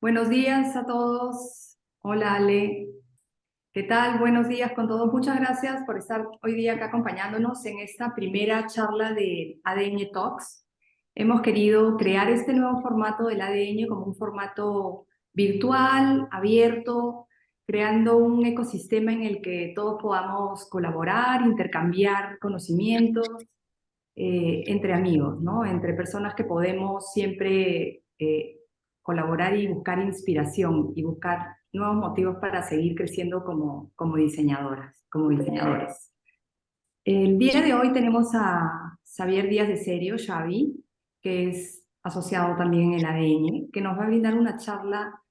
Buenos días a todos. Hola Ale, ¿qué tal? Buenos días con todos. Muchas gracias por estar hoy día acá acompañándonos en esta primera charla de ADN Talks. Hemos querido crear este nuevo formato del ADN como un formato virtual, abierto, creando un ecosistema en el que todos podamos colaborar, intercambiar conocimientos entre amigos, ¿no? Entre personas que podemos siempre colaborar y buscar inspiración y buscar nuevos motivos para seguir creciendo como diseñadoras, como diseñadores. El día de hoy tenemos a Xavier Díaz de Serio, Xavi, que es asociado también en el ADN, que nos va a brindar una charla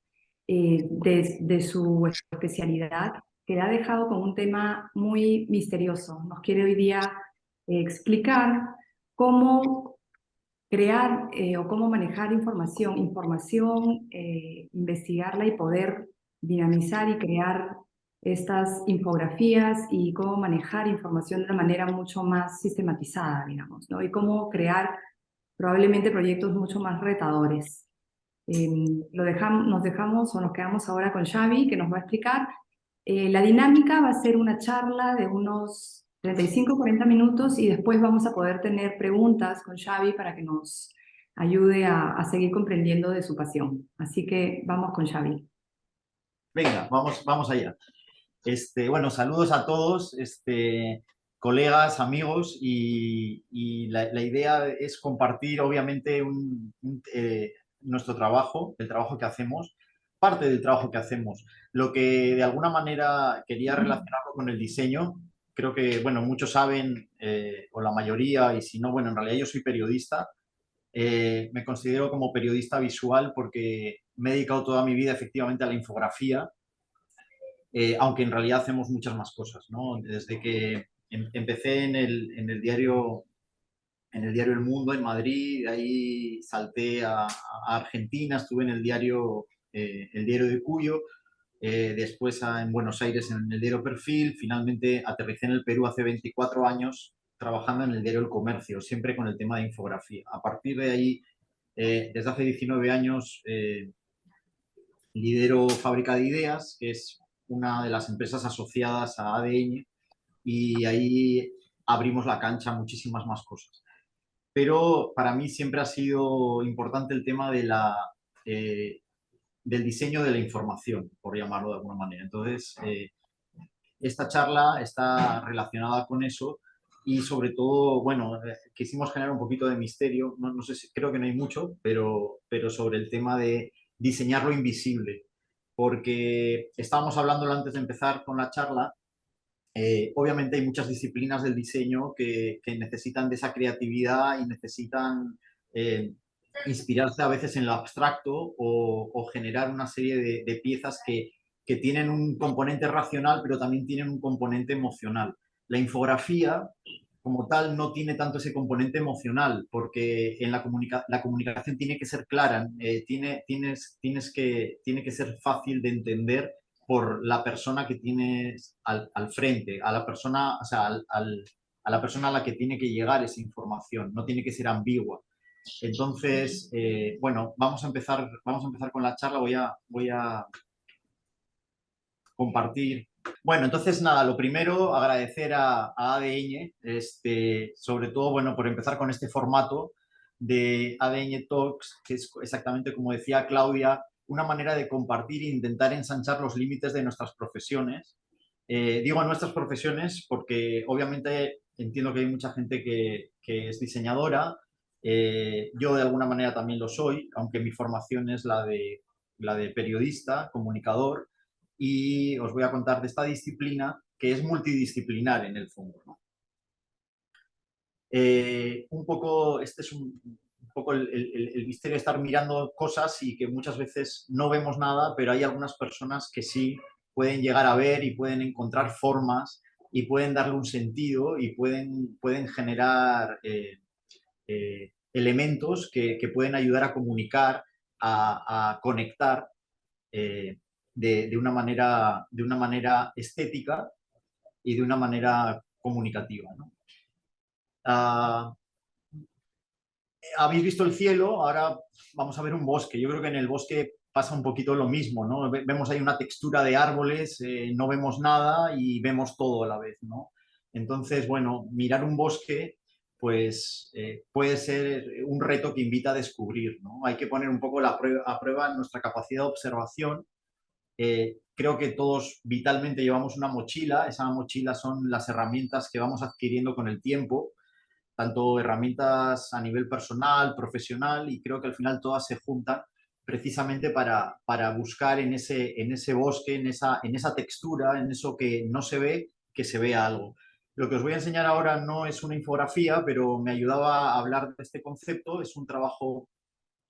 de su especialidad, que ha dejado con un tema muy misterioso. Nos quiere hoy día explicar cómo crear o cómo manejar información, investigarla y poder dinamizar y crear estas infografías y cómo manejar información de una manera mucho más sistematizada, digamos, ¿no? Y cómo crear probablemente proyectos mucho más retadores. Eh, nos dejamos o nos quedamos ahora con Xavi, que nos va a explicar. La dinámica va a ser una charla de unos 35-40 minutos y después vamos a poder tener preguntas con Xavi para que nos ayude a seguir comprendiendo de su pasión. Así que vamos con Xavi. Venga, vamos allá. Bueno, saludos a todos, colegas, amigos, y la idea es compartir, obviamente, nuestro trabajo, el trabajo que hacemos, parte del trabajo que hacemos. Lo que de alguna manera quería relacionarlo con el diseño, creo que, bueno, muchos saben, o la mayoría, y si no, bueno, en realidad yo soy periodista. Me considero como periodista visual porque me he dedicado toda mi vida efectivamente a la infografía, aunque en realidad hacemos muchas más cosas, ¿no? Desde que empecé en el diario El Mundo en Madrid, de ahí salté a Argentina, estuve en el diario de Cuyo, después en Buenos Aires en el diario Perfil, finalmente aterricé en el Perú hace 24 años trabajando en el diario El Comercio, siempre con el tema de infografía. A partir de ahí, desde hace 19 años, lidero Fábrica de Ideas, que es una de las empresas asociadas a ADN, y ahí abrimos la cancha a muchísimas más cosas. Pero para mí siempre ha sido importante el tema eh, del diseño de la información, por llamarlo de alguna manera. Entonces, esta charla está relacionada con eso y sobre todo, bueno, quisimos generar un poquito de misterio, no sé si, creo que no hay mucho, pero sobre el tema de diseñar lo invisible, porque estábamos hablando antes de empezar con la charla. Obviamente hay muchas disciplinas del diseño que necesitan de esa creatividad y necesitan eh, inspirarse a veces en lo abstracto o generar una serie de piezas que tienen un componente racional, pero también tienen un componente emocional. La infografía, como tal, no tiene tanto ese componente emocional, porque en la comunicación tiene que ser clara, tiene que ser fácil de entender por la persona que tienes al frente, a la persona, o sea, a la persona a la que tiene que llegar esa información, no tiene que ser ambigua. Entonces, bueno, vamos a empezar con la charla, voy a compartir. Bueno, entonces nada, lo primero, agradecer a ADN, sobre todo, bueno, por empezar con este formato de ADN Talks, que es exactamente como decía Claudia, una manera de compartir e intentar ensanchar los límites de nuestras profesiones. Digo nuestras profesiones porque obviamente entiendo que hay mucha gente que es diseñadora. Yo de alguna manera también lo soy, aunque mi formación es la de periodista, comunicador, y os voy a contar de esta disciplina que es multidisciplinar en el fondo, ¿no? Un poco, este es un poco el misterio de estar mirando cosas y que muchas veces no vemos nada, pero hay algunas personas que sí pueden llegar a ver y pueden encontrar formas y pueden darle un sentido y pueden generar elementos que pueden ayudar a comunicar, a conectar eh, de una manera estética y de una manera comunicativa, ¿no? Uh, Habéis visto el cielo, ahora vamos a ver un bosque. Yo creo que en el bosque pasa un poquito lo mismo, ¿no? Vemos ahí una textura de árboles, no vemos nada y vemos todo a la vez, ¿no? Entonces, bueno, mirar un bosque pues puede ser un reto que invita a descubrir, ¿no? Hay que poner un poco a prueba nuestra capacidad de observación. Creo que todos vitalmente llevamos una mochila, esa mochila son las herramientas que vamos adquiriendo con el tiempo, tanto herramientas a nivel personal, profesional, y creo que al final todas se juntan precisamente para buscar en ese bosque, en esa textura, en eso que no se ve, que se vea algo. Lo que os voy a enseñar ahora no es una infografía, pero me ayudaba a hablar de este concepto. Es un trabajo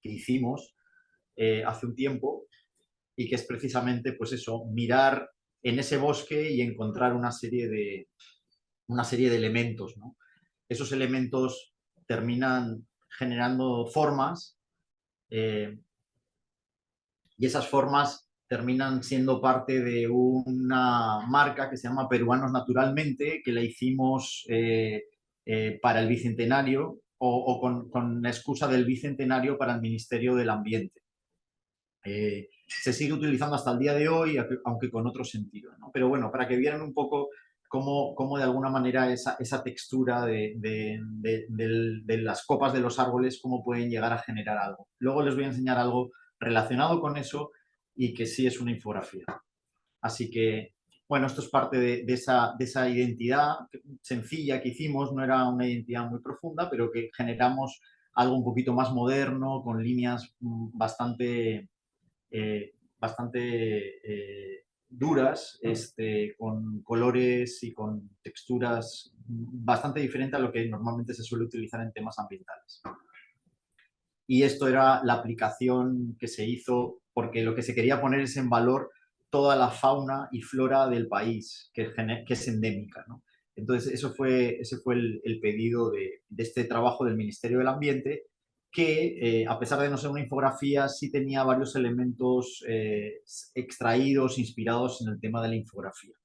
que hicimos hace un tiempo y que es precisamente, pues eso, mirar en ese bosque y encontrar una serie de elementos, ¿no? Esos elementos terminan generando formas eh, y esas formas terminan siendo parte de una marca que se llama Peruanos Naturalmente, que la hicimos para el Bicentenario o con la excusa del Bicentenario para el Ministerio del Ambiente. Se sigue utilizando hasta el día de hoy, aunque con otro sentido, ¿no? Pero bueno, para que vieran un poco cómo de alguna manera esa textura de las copas de los árboles, cómo pueden llegar a generar algo. Luego les voy a enseñar algo relacionado con eso y que sí es una infografía. Así que, bueno, esto es parte de esa identidad sencilla que hicimos, no era una identidad muy profunda, pero que generamos algo un poquito más moderno, con líneas bastante duras, con colores y con texturas bastante diferentes a lo que normalmente se suele utilizar en temas ambientales. Y esto era la aplicación que se hizo porque lo que se quería poner es en valor toda la fauna y flora del país, que es endémica, ¿no? Entonces, ese fue el pedido de este trabajo del Ministerio del Ambiente, que a pesar de no ser una infografía, sí tenía varios elementos extraídos, inspirados en el tema de la infografía.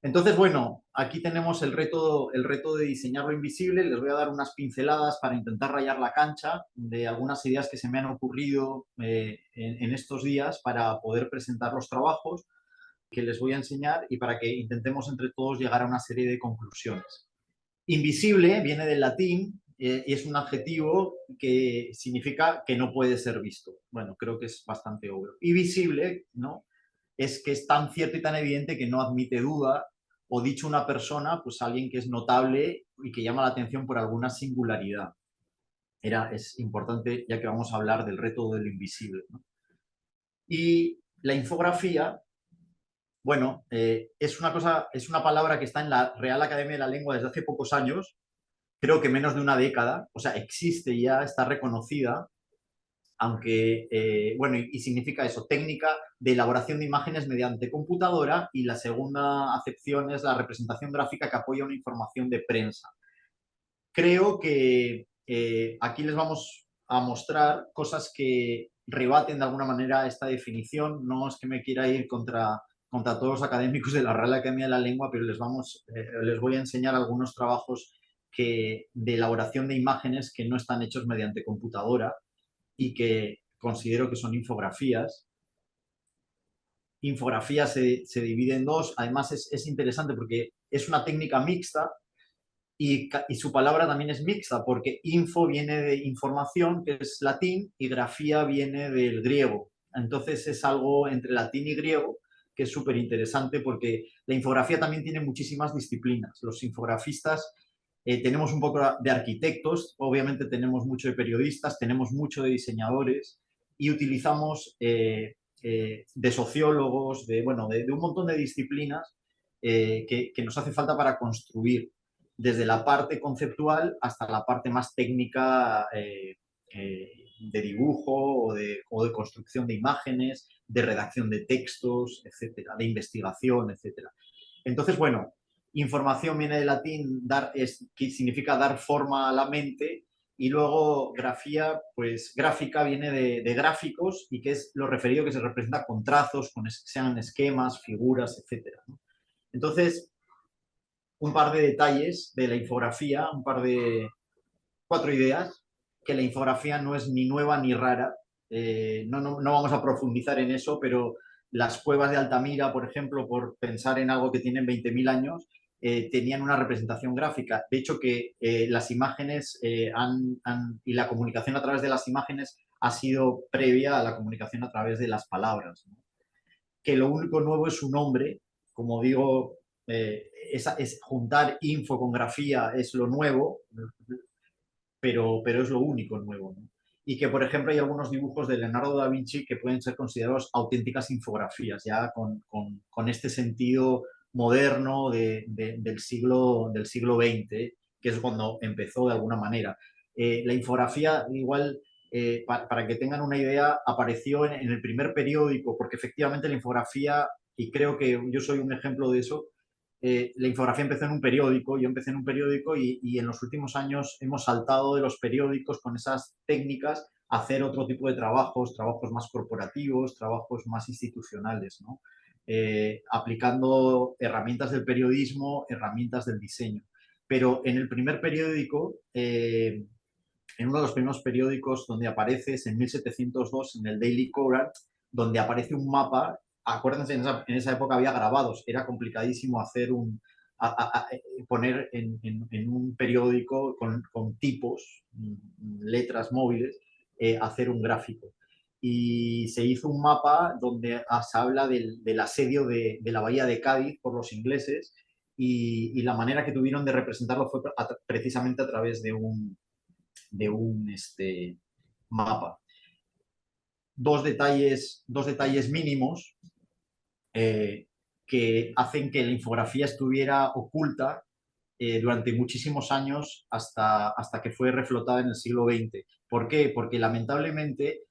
Entonces, bueno, aquí tenemos el reto de diseñar lo invisible. Les voy a dar unas pinceladas para intentar rayar la cancha de algunas ideas que se me han ocurrido en estos días para poder presentar los trabajos que les voy a enseñar y para que intentemos entre todos llegar a una serie de conclusiones. Invisible viene del latín y es un adjetivo que significa que no puede ser visto. Bueno, creo que es bastante obvio. Y visible, ¿no? Es que es tan cierto y tan evidente que no admite duda, o dicho una persona, pues alguien que es notable y que llama la atención por alguna singularidad. Es importante, ya que vamos a hablar del reto de lo invisible, ¿no? Y la infografía, bueno, es una palabra que está en la Real Academia de la Lengua desde hace pocos años, creo que menos de una década, o sea, existe ya, está reconocida, aunque, bueno, y significa eso, técnica de elaboración de imágenes mediante computadora, y la segunda acepción es la representación gráfica que apoya una información de prensa. Creo que aquí les vamos a mostrar cosas que rebaten de alguna manera esta definición. No es que me quiera ir contra todos los académicos de la Real Academia de la Lengua, pero les voy a enseñar algunos trabajos de elaboración de imágenes que no están hechos mediante computadora y que considero que son infografías. Infografía se divide en dos. Además, es interesante porque es una técnica mixta y su palabra también es mixta porque info viene de información, que es latín, y grafía viene del griego. Entonces es algo entre latín y griego que es súper interesante porque la infografía también tiene muchísimas disciplinas. Los infografistas tenemos un poco de arquitectos, obviamente tenemos mucho de periodistas, tenemos mucho de diseñadores y utilizamos de sociólogos, de un montón de disciplinas que nos hace falta para construir desde la parte conceptual hasta la parte más técnica de dibujo o de construcción de imágenes, de redacción de textos, etcétera, de investigación, etcétera. Entonces, bueno, información viene del latín, que significa dar forma a la mente, y luego grafía, pues gráfica viene de gráficos y que es lo referido que se representa con trazos, sean esquemas, figuras, etcétera, ¿no? Entonces, un par de detalles de la infografía, 4 ideas, que la infografía no es ni nueva ni rara, no vamos a profundizar en eso, pero las cuevas de Altamira, por ejemplo, por pensar en algo que tienen 20.000 años, tenían una representación gráfica. De hecho, que las imágenes y la comunicación a través de las imágenes ha sido previa a la comunicación a través de las palabras, ¿no? Que lo único nuevo es su nombre, como digo, es juntar info con grafía es lo nuevo, pero es lo único nuevo, ¿no? Y que, por ejemplo, hay algunos dibujos de Leonardo da Vinci que pueden ser considerados auténticas infografías, ya con este sentido moderno del siglo XX, que es cuando empezó de alguna manera. La infografía, igual, para que tengan una idea, apareció en el primer periódico, porque efectivamente la infografía, y creo que yo soy un ejemplo de eso, la infografía empezó en un periódico, yo empecé en un periódico y en los últimos años hemos saltado de los periódicos con esas técnicas a hacer otro tipo de trabajos, trabajos más corporativos, trabajos más institucionales, ¿no? Aplicando herramientas del periodismo, herramientas del diseño. Pero en el primer periódico, en uno de los primeros periódicos donde aparece es en 1702, en el Daily Courant, donde aparece un mapa. Acuérdense, en esa época había grabados, era complicadísimo hacer poner en un periódico con tipos, letras móviles, hacer un gráfico. Y se hizo un mapa donde se habla del asedio de la bahía de Cádiz por los ingleses y la manera que tuvieron de representarlo fue precisamente a través de un mapa. Dos detalles mínimos que hacen que la infografía estuviera oculta durante muchísimos años hasta que fue reflotada en el siglo XX. ¿Por qué? Porque lamentablemente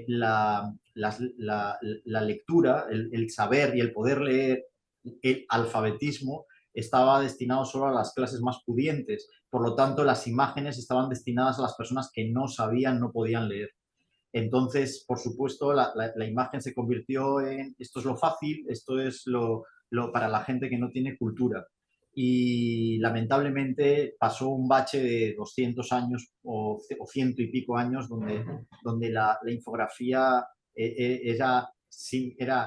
la lectura, el saber y el poder leer, el alfabetismo, estaba destinado solo a las clases más pudientes. Por lo tanto, las imágenes estaban destinadas a las personas que no sabían, no podían leer. Entonces, por supuesto, la imagen se convirtió en esto es lo fácil, esto es lo para la gente que no tiene cultura. Y lamentablemente pasó un bache de 200 años o ciento y pico años donde la infografía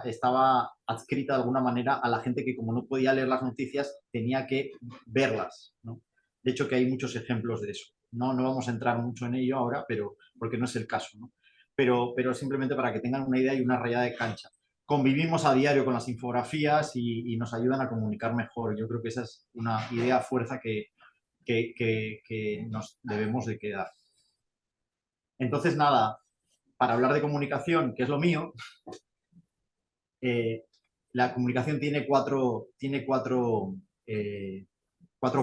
estaba adscrita de alguna manera a la gente que como no podía leer las noticias tenía que verlas, ¿no? De hecho, que hay muchos ejemplos de eso. No vamos a entrar mucho en ello ahora, pero porque no es el caso, ¿no? Pero simplemente para que tengan una idea y una rayada de cancha. Convivimos a diario con las infografías y nos ayudan a comunicar mejor. Yo creo que esa es una idea fuerza que nos debemos de quedar. Entonces, nada, para hablar de comunicación, que es lo mío, la comunicación tiene cuatro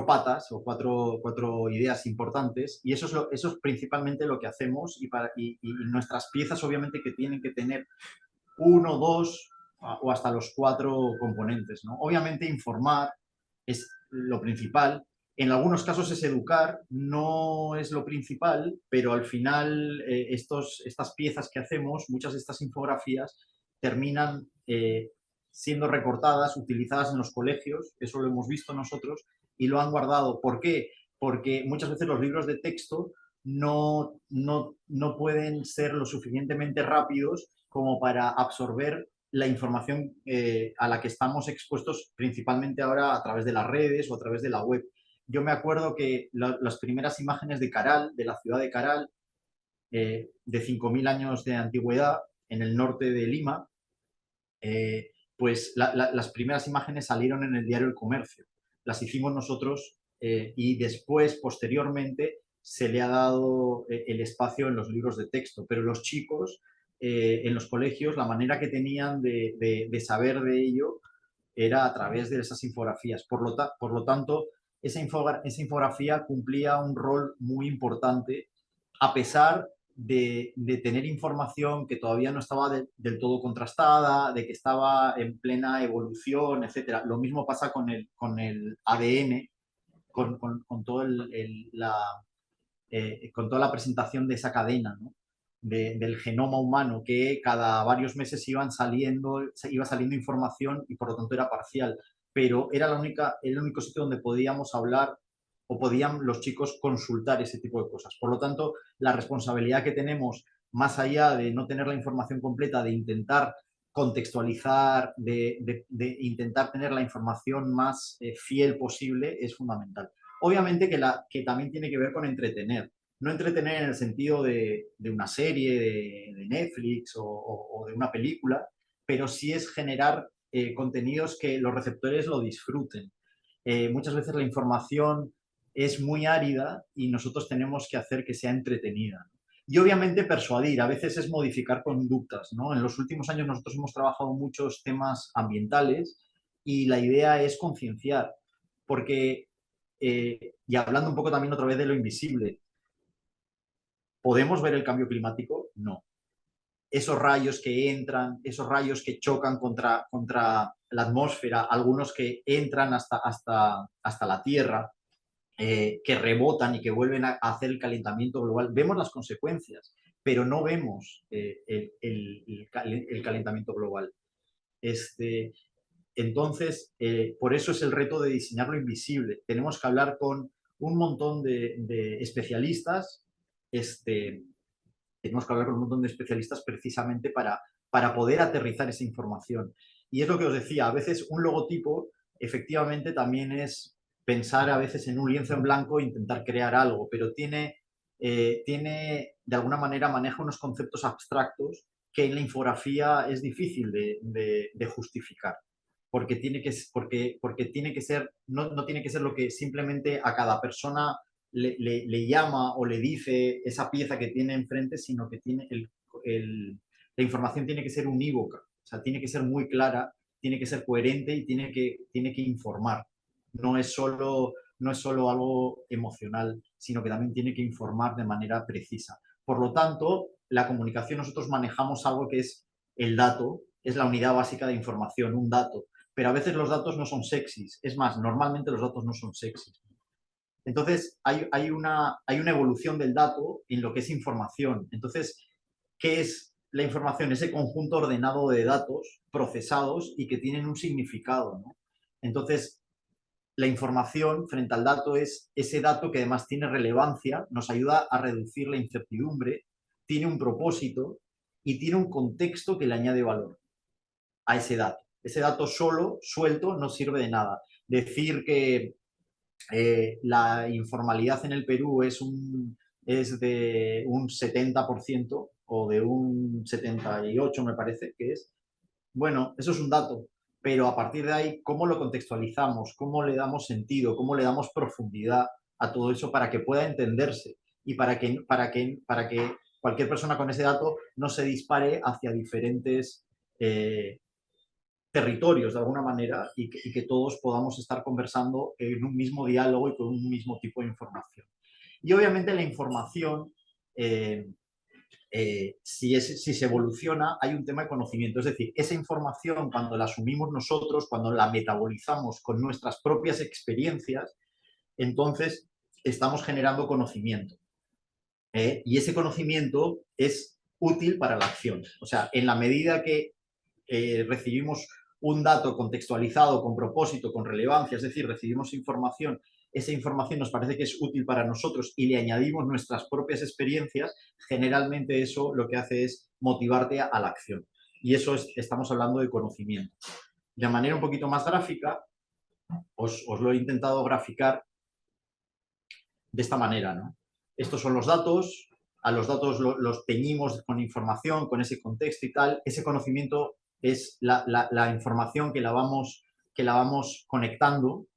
patas o cuatro ideas importantes y eso es principalmente lo que hacemos y nuestras piezas obviamente que tienen que tener uno, dos o hasta los cuatro componentes, ¿no? Obviamente informar es lo principal. En algunos casos es educar, no es lo principal, pero al final estas piezas que hacemos, muchas de estas infografías, terminan siendo recortadas, utilizadas en los colegios, eso lo hemos visto nosotros, y lo han guardado. ¿Por qué? Porque muchas veces los libros de texto no pueden ser lo suficientemente rápidos como para absorber la información a la que estamos expuestos principalmente ahora a través de las redes o a través de la web. Yo me acuerdo que las primeras imágenes de Caral, de la ciudad de Caral, de 5.000 años de antigüedad, en el norte de Lima, pues las primeras imágenes salieron en el diario El Comercio. Las hicimos nosotros y después, posteriormente, se le ha dado el espacio en los libros de texto, pero los chicos en los colegios, la manera que tenían de saber de ello era a través de esas infografías. Por lo tanto, esa infografía cumplía un rol muy importante, a pesar de tener información que todavía no estaba del todo contrastada, de que estaba en plena evolución, etc. Lo mismo pasa con el ADN, con todo con toda la presentación de esa cadena, ¿no? Del genoma humano, que cada varios meses iba saliendo información y por lo tanto era parcial, pero era el único sitio donde podíamos hablar o podían los chicos consultar ese tipo de cosas. Por lo tanto, la responsabilidad que tenemos más allá de no tener la información completa, de intentar contextualizar, de intentar tener la información más fiel posible, es fundamental. Obviamente que también tiene que ver con entretener. No entretener en el sentido de una serie de Netflix o de una película, pero sí es generar contenidos que los receptores lo disfruten. Muchas veces la información es muy árida y nosotros tenemos que hacer que sea entretenida. Y obviamente persuadir, a veces es modificar conductas, ¿no? En los últimos años nosotros hemos trabajado muchos temas ambientales y la idea es concienciar, porque, y hablando un poco también otra vez de lo invisible, ¿podemos ver el cambio climático? No. Esos rayos que entran, esos rayos que chocan contra la atmósfera, algunos que entran hasta la Tierra, que rebotan y que vuelven a hacer el calentamiento global. Vemos las consecuencias, pero no vemos el calentamiento global. Entonces, por eso es el reto de diseñar lo invisible. Tenemos que hablar con un montón de especialistas, tenemos que hablar con un montón de especialistas precisamente para poder aterrizar esa información. Y es lo que os decía, a veces un logotipo efectivamente también es pensar a veces en un lienzo en blanco e intentar crear algo, pero tiene de alguna manera, maneja unos conceptos abstractos que en la infografía es difícil de justificar. Porque tiene que ser, no tiene que ser lo que simplemente a cada persona le llama o le dice esa pieza que tiene enfrente, sino que tiene la información tiene que ser unívoca, o sea, tiene que ser muy clara, tiene que ser coherente y tiene que informar. No es solo algo emocional, sino que también tiene que informar de manera precisa. Por lo tanto, la comunicación nosotros manejamos algo que es el dato, es la unidad básica de información, un dato. Pero a veces los datos no son sexys. Es más, normalmente los datos no son sexys. Entonces, hay una evolución del dato en lo que es información. Entonces, ¿qué es la información? Ese conjunto ordenado de datos procesados y que tienen un significado, ¿no? Entonces, la información frente al dato es ese dato que además tiene relevancia, nos ayuda a reducir la incertidumbre, tiene un propósito y tiene un contexto que le añade valor a ese dato. Ese dato solo, suelto, no sirve de nada. Decir que la informalidad en el Perú es de un 70% o de un 78%, me parece que es. Bueno, eso es un dato, pero a partir de ahí, ¿cómo lo contextualizamos? ¿Cómo le damos sentido? ¿Cómo le damos profundidad a todo eso para que pueda entenderse y para que cualquier persona con ese dato no se dispare hacia diferentes territorios de alguna manera y que todos podamos estar conversando en un mismo diálogo y con un mismo tipo de información? Y obviamente la información, si se evoluciona, hay un tema de conocimiento. Es decir, esa información, cuando la asumimos nosotros, cuando la metabolizamos con nuestras propias experiencias, entonces estamos generando conocimiento. Y ese conocimiento es útil para la acción. O sea, en la medida que recibimos un dato contextualizado, con propósito, con relevancia, es decir, recibimos información, esa información nos parece que es útil para nosotros y le añadimos nuestras propias experiencias, generalmente eso lo que hace es motivarte a la acción. Y eso estamos hablando de conocimiento. De manera un poquito más gráfica, os lo he intentado graficar de esta manera, ¿no? Estos son los datos, a los datos los teñimos con información, con ese contexto y tal. Ese conocimiento es la información que la vamos conectando.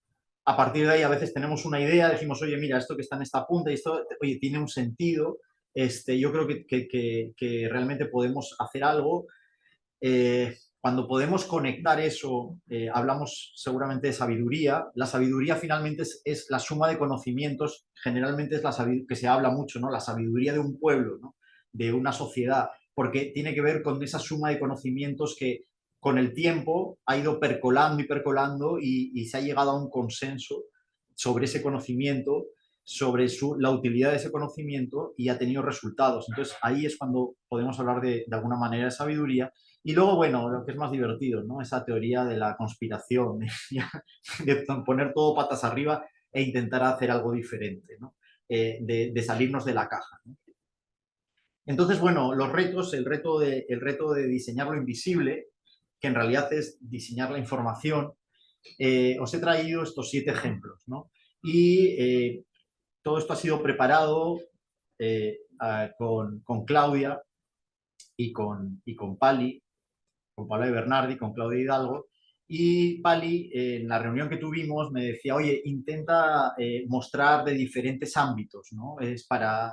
A partir de ahí a veces tenemos una idea, decimos, oye, mira, esto que está en esta punta y esto, oye, tiene un sentido, yo creo que realmente podemos hacer algo. Cuando podemos conectar eso, hablamos seguramente de sabiduría. La sabiduría finalmente es la suma de conocimientos, generalmente es la sabiduría que se habla mucho, ¿no? La sabiduría de un pueblo, ¿no? De una sociedad, porque tiene que ver con esa suma de conocimientos que con el tiempo ha ido percolando y percolando y se ha llegado a un consenso sobre ese conocimiento, sobre la utilidad de ese conocimiento y ha tenido resultados. Entonces ahí es cuando podemos hablar de alguna manera de sabiduría. Y luego, bueno, lo que es más divertido, ¿no? Esa teoría de la conspiración, de poner todo patas arriba e intentar hacer algo diferente, ¿no? De salirnos de la caja, ¿no? Entonces, bueno, los retos, el reto de diseñar lo invisible, que en realidad es diseñar la información, os he traído estos 7 ejemplos, ¿no? Y todo esto ha sido preparado con Claudia y con Pali, con Paula de Bernardi, con Claudia Hidalgo, y Pali, en la reunión que tuvimos, me decía, oye, intenta mostrar de diferentes ámbitos, ¿no? Es para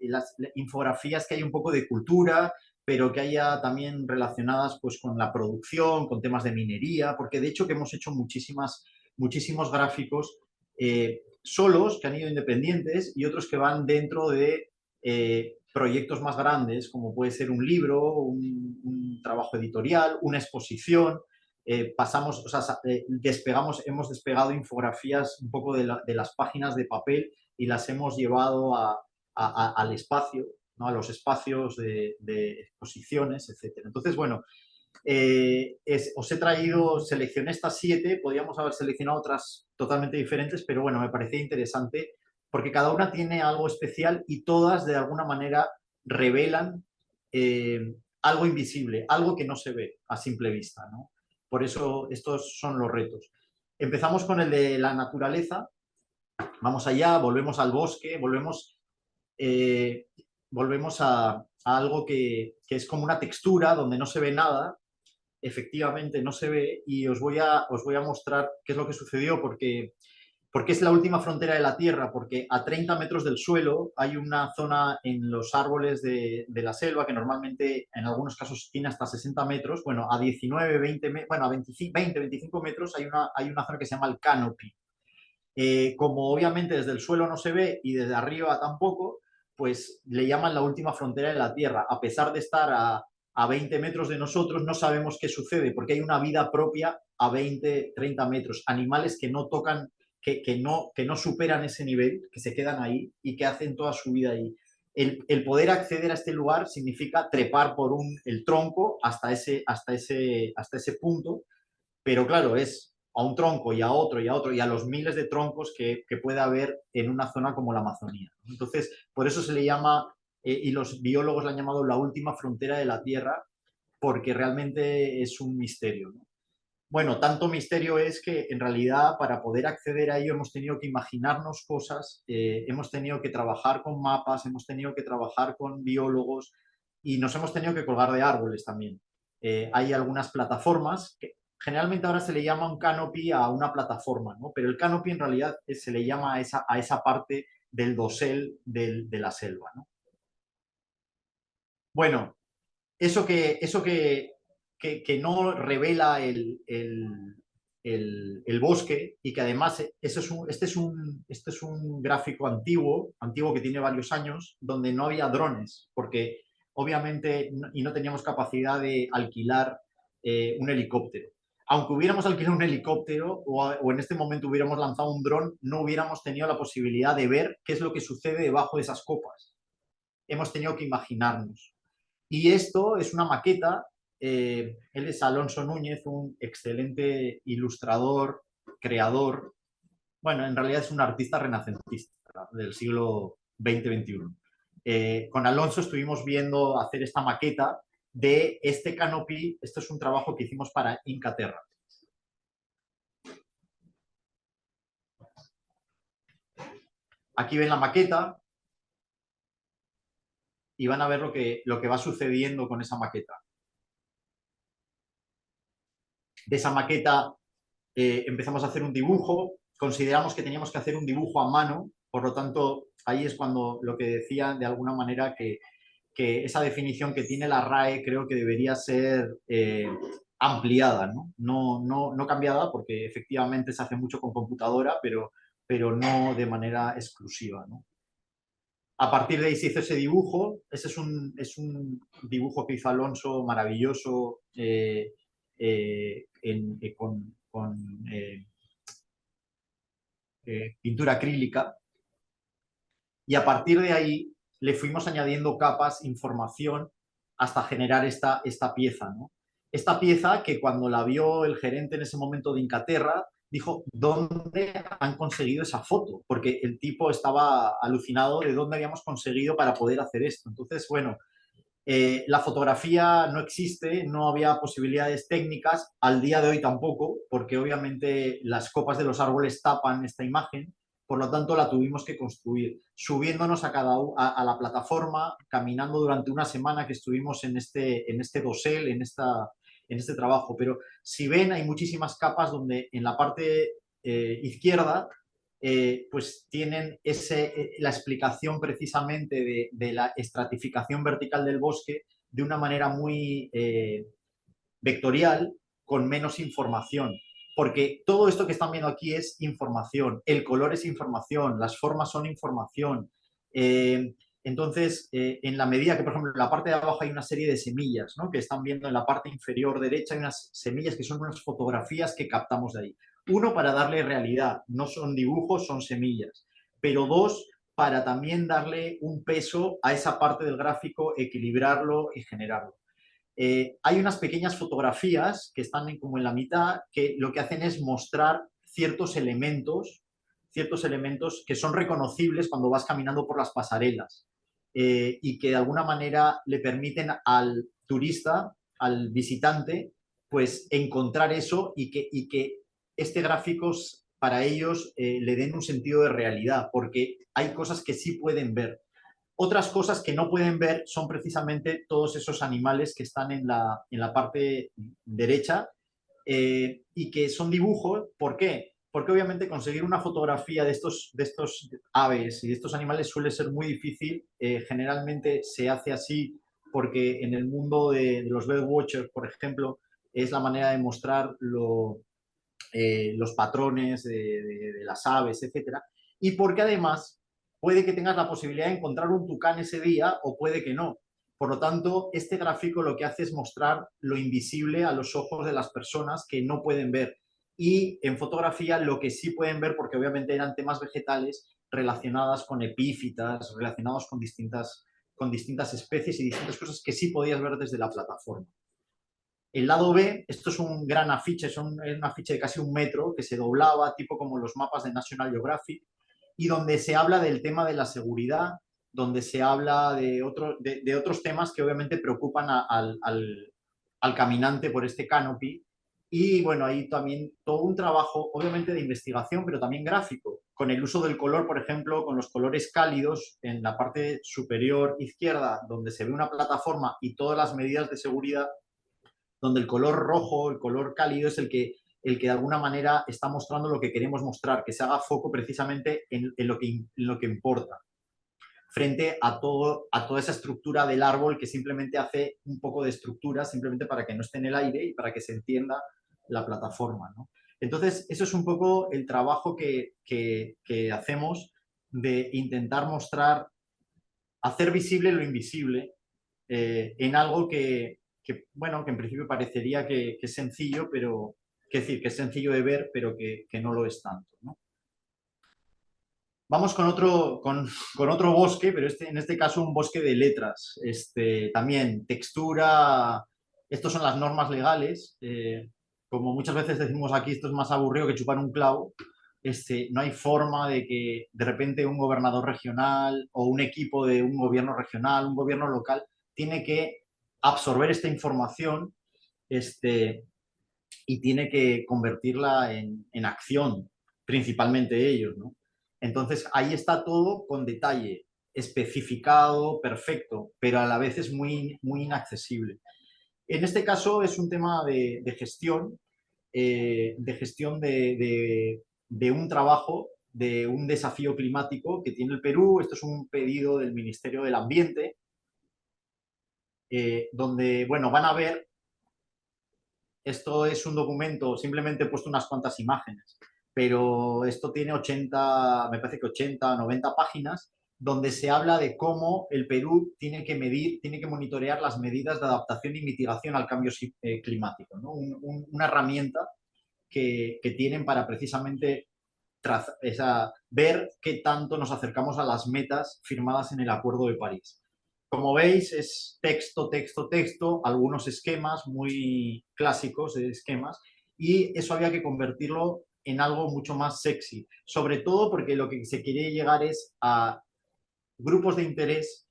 las infografías que hay un poco de cultura, pero que haya también relacionadas pues, con la producción, con temas de minería, porque de hecho que hemos hecho muchísimos gráficos solos, que han ido independientes, y otros que van dentro de proyectos más grandes, como puede ser un libro, un trabajo editorial, una exposición. Pasamos, o sea, hemos despegado infografías un poco de las páginas de papel y las hemos llevado al espacio, ¿no? A los espacios de exposiciones, etc. Entonces, bueno, os he traído, seleccioné estas 7, podríamos haber seleccionado otras totalmente diferentes, pero bueno, me parecía interesante porque cada una tiene algo especial y todas de alguna manera revelan algo invisible, algo que no se ve a simple vista, ¿no? Por eso estos son los retos. Empezamos con el de la naturaleza, vamos allá, volvemos al bosque, eh, volvemos a algo que es como una textura donde no se ve nada, efectivamente no se ve, y os voy a mostrar qué es lo que sucedió, porque es la última frontera de la Tierra, porque a 30 metros del suelo hay una zona en los árboles de la selva que normalmente en algunos casos tiene hasta 60 metros, bueno, a 19, 20, bueno, a 25, 20, 25 metros hay una zona que se llama el canopy. Como obviamente desde el suelo no se ve y desde arriba tampoco, pues le llaman la última frontera de la Tierra. A pesar de estar a 20 metros de nosotros, no sabemos qué sucede, porque hay una vida propia a 20, 30 metros. Animales que no tocan, que no superan ese nivel, que se quedan ahí y que hacen toda su vida ahí. El poder acceder a este lugar significa trepar por el tronco hasta ese punto, pero claro, es a un tronco y a otro y a otro y a los miles de troncos que puede haber en una zona como la Amazonía. Entonces, por eso se le llama, y los biólogos la han llamado la última frontera de la Tierra, porque realmente es un misterio, ¿no? Bueno, tanto misterio es que en realidad para poder acceder a ello hemos tenido que imaginarnos cosas, hemos tenido que trabajar con mapas, hemos tenido que trabajar con biólogos y nos hemos tenido que colgar de árboles también. Hay algunas plataformas que generalmente ahora se le llama un canopy a una plataforma, ¿no? Pero el canopy en realidad se le llama a esa parte del dosel de la selva, ¿no? Bueno, eso que no revela el bosque y que además este es un gráfico antiguo que tiene varios años, donde no había drones, porque obviamente y no teníamos capacidad de alquilar un helicóptero. Aunque hubiéramos alquilado un helicóptero o en este momento hubiéramos lanzado un dron, no hubiéramos tenido la posibilidad de ver qué es lo que sucede debajo de esas copas. Hemos tenido que imaginarnos. Y esto es una maqueta. Él es Alonso Núñez, un excelente ilustrador, creador. Bueno, en realidad es un artista renacentista del siglo XX-XXI. Con Alonso estuvimos viendo hacer esta maqueta de este canopy. Esto es un trabajo que hicimos para Incaterra. Aquí ven la maqueta y van a ver lo que va sucediendo con esa maqueta. De esa maqueta empezamos a hacer un dibujo, consideramos que teníamos que hacer un dibujo a mano, por lo tanto, ahí es cuando lo que decía de alguna manera que esa definición que tiene la RAE creo que debería ser ampliada, ¿no? No cambiada, porque efectivamente se hace mucho con computadora, pero no de manera exclusiva, ¿no? A partir de ahí se hizo ese dibujo. Ese es un dibujo que hizo Alonso maravilloso con pintura acrílica. Y a partir de ahí le fuimos añadiendo capas, información, hasta generar esta pieza, ¿no? Esta pieza que cuando la vio el gerente en ese momento de Incaterra, dijo, ¿dónde han conseguido esa foto? Porque el tipo estaba alucinado de dónde habíamos conseguido para poder hacer esto. Entonces, bueno, La fotografía no existe, no había posibilidades técnicas, al día de hoy tampoco, porque obviamente las copas de los árboles tapan esta imagen, por lo tanto la tuvimos que construir, subiéndonos a la plataforma, caminando durante una semana que estuvimos en este dosel, en este trabajo. Pero si ven, hay muchísimas capas donde en la parte izquierda pues tienen la explicación precisamente de la estratificación vertical del bosque de una manera muy vectorial, con menos información. Porque todo esto que están viendo aquí es información, el color es información, las formas son información. Entonces, en la medida que, por ejemplo, en la parte de abajo hay una serie de semillas, ¿no? Que están viendo en la parte inferior derecha, hay unas semillas que son unas fotografías que captamos de ahí. Uno, para darle realidad, no son dibujos, son semillas. Pero dos, para también darle un peso a esa parte del gráfico, equilibrarlo y generarlo. Hay unas pequeñas fotografías que están como en la mitad, que lo que hacen es mostrar ciertos elementos que son reconocibles cuando vas caminando por las pasarelas y que de alguna manera le permiten al turista, al visitante, pues encontrar eso y que este gráfico para ellos le den un sentido de realidad, porque hay cosas que sí pueden ver. Otras cosas que no pueden ver son precisamente todos esos animales que están en la parte derecha y que son dibujos. ¿Por qué? Porque obviamente conseguir una fotografía de estos aves y de estos animales suele ser muy difícil. Generalmente se hace así porque en el mundo de los birdwatchers, por ejemplo, es la manera de mostrar los patrones de las aves, etcétera. Y porque además puede que tengas la posibilidad de encontrar un tucán ese día o puede que no. Por lo tanto, este gráfico lo que hace es mostrar lo invisible a los ojos de las personas que no pueden ver. Y en fotografía lo que sí pueden ver, porque obviamente eran temas vegetales relacionadas con epífitas, relacionados con distintas especies y distintas cosas que sí podías ver desde la plataforma. El lado B, esto es un gran afiche, es un afiche de casi 1 metro que se doblaba, tipo como los mapas de National Geographic, y donde se habla del tema de la seguridad, donde se habla de otros temas que obviamente preocupan al caminante por este canopy. Y bueno, ahí también todo un trabajo, obviamente de investigación, pero también gráfico, con el uso del color, por ejemplo, con los colores cálidos en la parte superior izquierda, donde se ve una plataforma y todas las medidas de seguridad, donde el color rojo, el color cálido es el que de alguna manera está mostrando lo que queremos mostrar, que se haga foco precisamente en lo que importa, frente a toda esa estructura del árbol que simplemente hace un poco de estructura, simplemente para que no esté en el aire y para que se entienda la plataforma, ¿no? Entonces, eso es un poco el trabajo que hacemos de intentar mostrar, hacer visible lo invisible en algo bueno, que en principio parecería que es sencillo, pero que decir, que es sencillo de ver, pero que no lo es tanto, ¿no? Vamos con otro bosque, pero en este caso un bosque de letras. También textura, estos son las normas legales. Como muchas veces decimos aquí, esto es más aburrido que chupar un clavo. No hay forma de que de repente un gobernador regional o un equipo de un gobierno regional, un gobierno local, tiene que absorber esta información y tiene que convertirla en acción, principalmente ellos, ¿no? Entonces ahí está todo con detalle, especificado, perfecto, pero a la vez es muy, muy inaccesible. En este caso es un tema de gestión de un trabajo, de un desafío climático que tiene el Perú. Esto es un pedido del Ministerio del Ambiente, donde, bueno, van a ver, esto es un documento, simplemente he puesto unas cuantas imágenes, pero esto tiene 80, me parece que 80, 90 páginas, donde se habla de cómo el Perú tiene que medir, tiene que monitorear las medidas de adaptación y mitigación al cambio climático, ¿no? Una herramienta que tienen para precisamente ver qué tanto nos acercamos a las metas firmadas en el Acuerdo de París. Como veis, es texto, texto, texto, algunos esquemas muy clásicos de esquemas, y eso había que convertirlo en algo mucho más sexy, sobre todo porque lo que se quiere llegar es a grupos de interés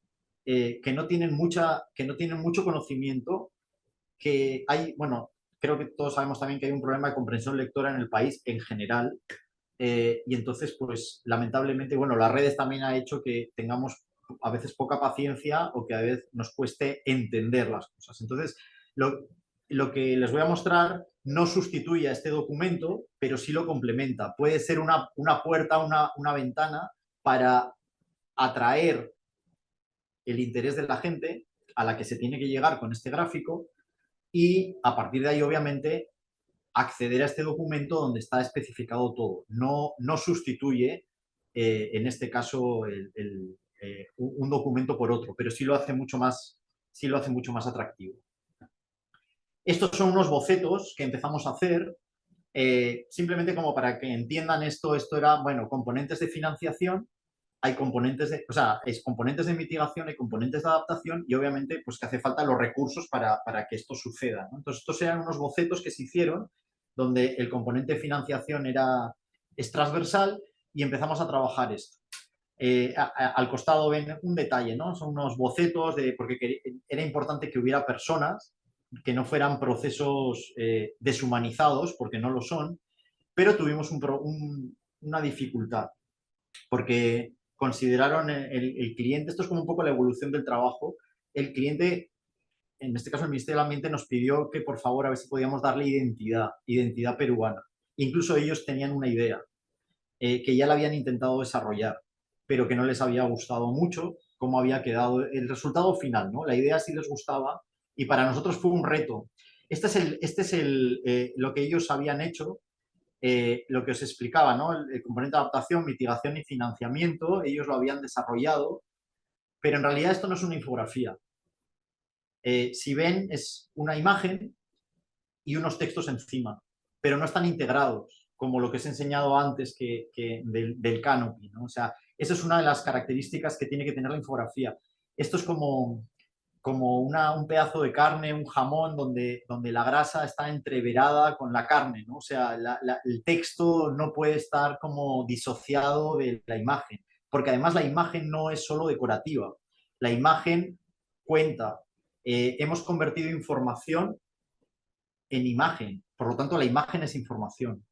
que no tienen mucho conocimiento, que hay, bueno, creo que todos sabemos también que hay un problema de comprensión lectora en el país en general, y entonces, pues, lamentablemente, bueno, las redes también ha hecho que tengamos a veces poca paciencia o que a veces nos cueste entender las cosas. Entonces, lo que les voy a mostrar no sustituye a este documento, pero sí lo complementa. Puede ser una puerta, una ventana para atraer el interés de la gente a la que se tiene que llegar con este gráfico y a partir de ahí, obviamente, acceder a este documento donde está especificado todo. No sustituye, en este caso, un documento por otro, pero sí lo hace mucho más atractivo. Estos son unos bocetos que empezamos a hacer, simplemente como para que entiendan esto era, bueno, componentes de financiación, hay componentes de, o sea, es componentes de mitigación, hay componentes de adaptación y obviamente pues que hace falta los recursos para que esto suceda, ¿no? Entonces estos eran unos bocetos que se hicieron donde el componente de financiación es transversal y empezamos a trabajar esto. Al costado ven un detalle, ¿no? Son unos bocetos porque era importante que hubiera personas, que no fueran procesos deshumanizados, porque no lo son, pero tuvimos una dificultad, porque consideraron el cliente, esto es como un poco la evolución del trabajo, el cliente, en este caso el Ministerio del Ambiente, nos pidió que por favor a ver si podíamos darle identidad peruana. Incluso ellos tenían una idea que ya la habían intentado desarrollar, pero que no les había gustado mucho cómo había quedado el resultado final, ¿no? La idea sí les gustaba y para nosotros fue un reto. Lo que ellos habían hecho, lo que os explicaba, ¿no? El componente de adaptación, mitigación y financiamiento, ellos lo habían desarrollado, pero en realidad esto no es una infografía. Si ven, es una imagen y unos textos encima, pero no están integrados, como lo que os he enseñado antes del canopy, ¿no? O sea, esa es una de las características que tiene que tener la infografía. Esto es como un pedazo de carne, un jamón, donde la grasa está entreverada con la carne, ¿no? O sea, el texto no puede estar como disociado de la imagen, porque además la imagen no es solo decorativa, la imagen cuenta. Hemos convertido información en imagen, por lo tanto la imagen es información.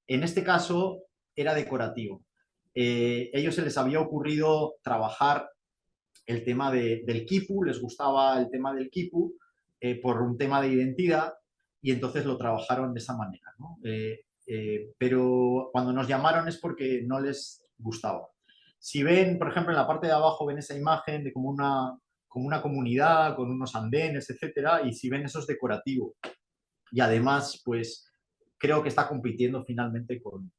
En este caso era decorativo. Ellos se les había ocurrido trabajar el tema del quipu, les gustaba el tema del quipu por un tema de identidad y entonces lo trabajaron de esa manera, ¿no? Pero cuando nos llamaron es porque no les gustaba. Si ven, por ejemplo, en la parte de abajo ven esa imagen de como una comunidad con unos andenes, etcétera, y si ven eso es decorativo. Y además, pues creo que está compitiendo finalmente con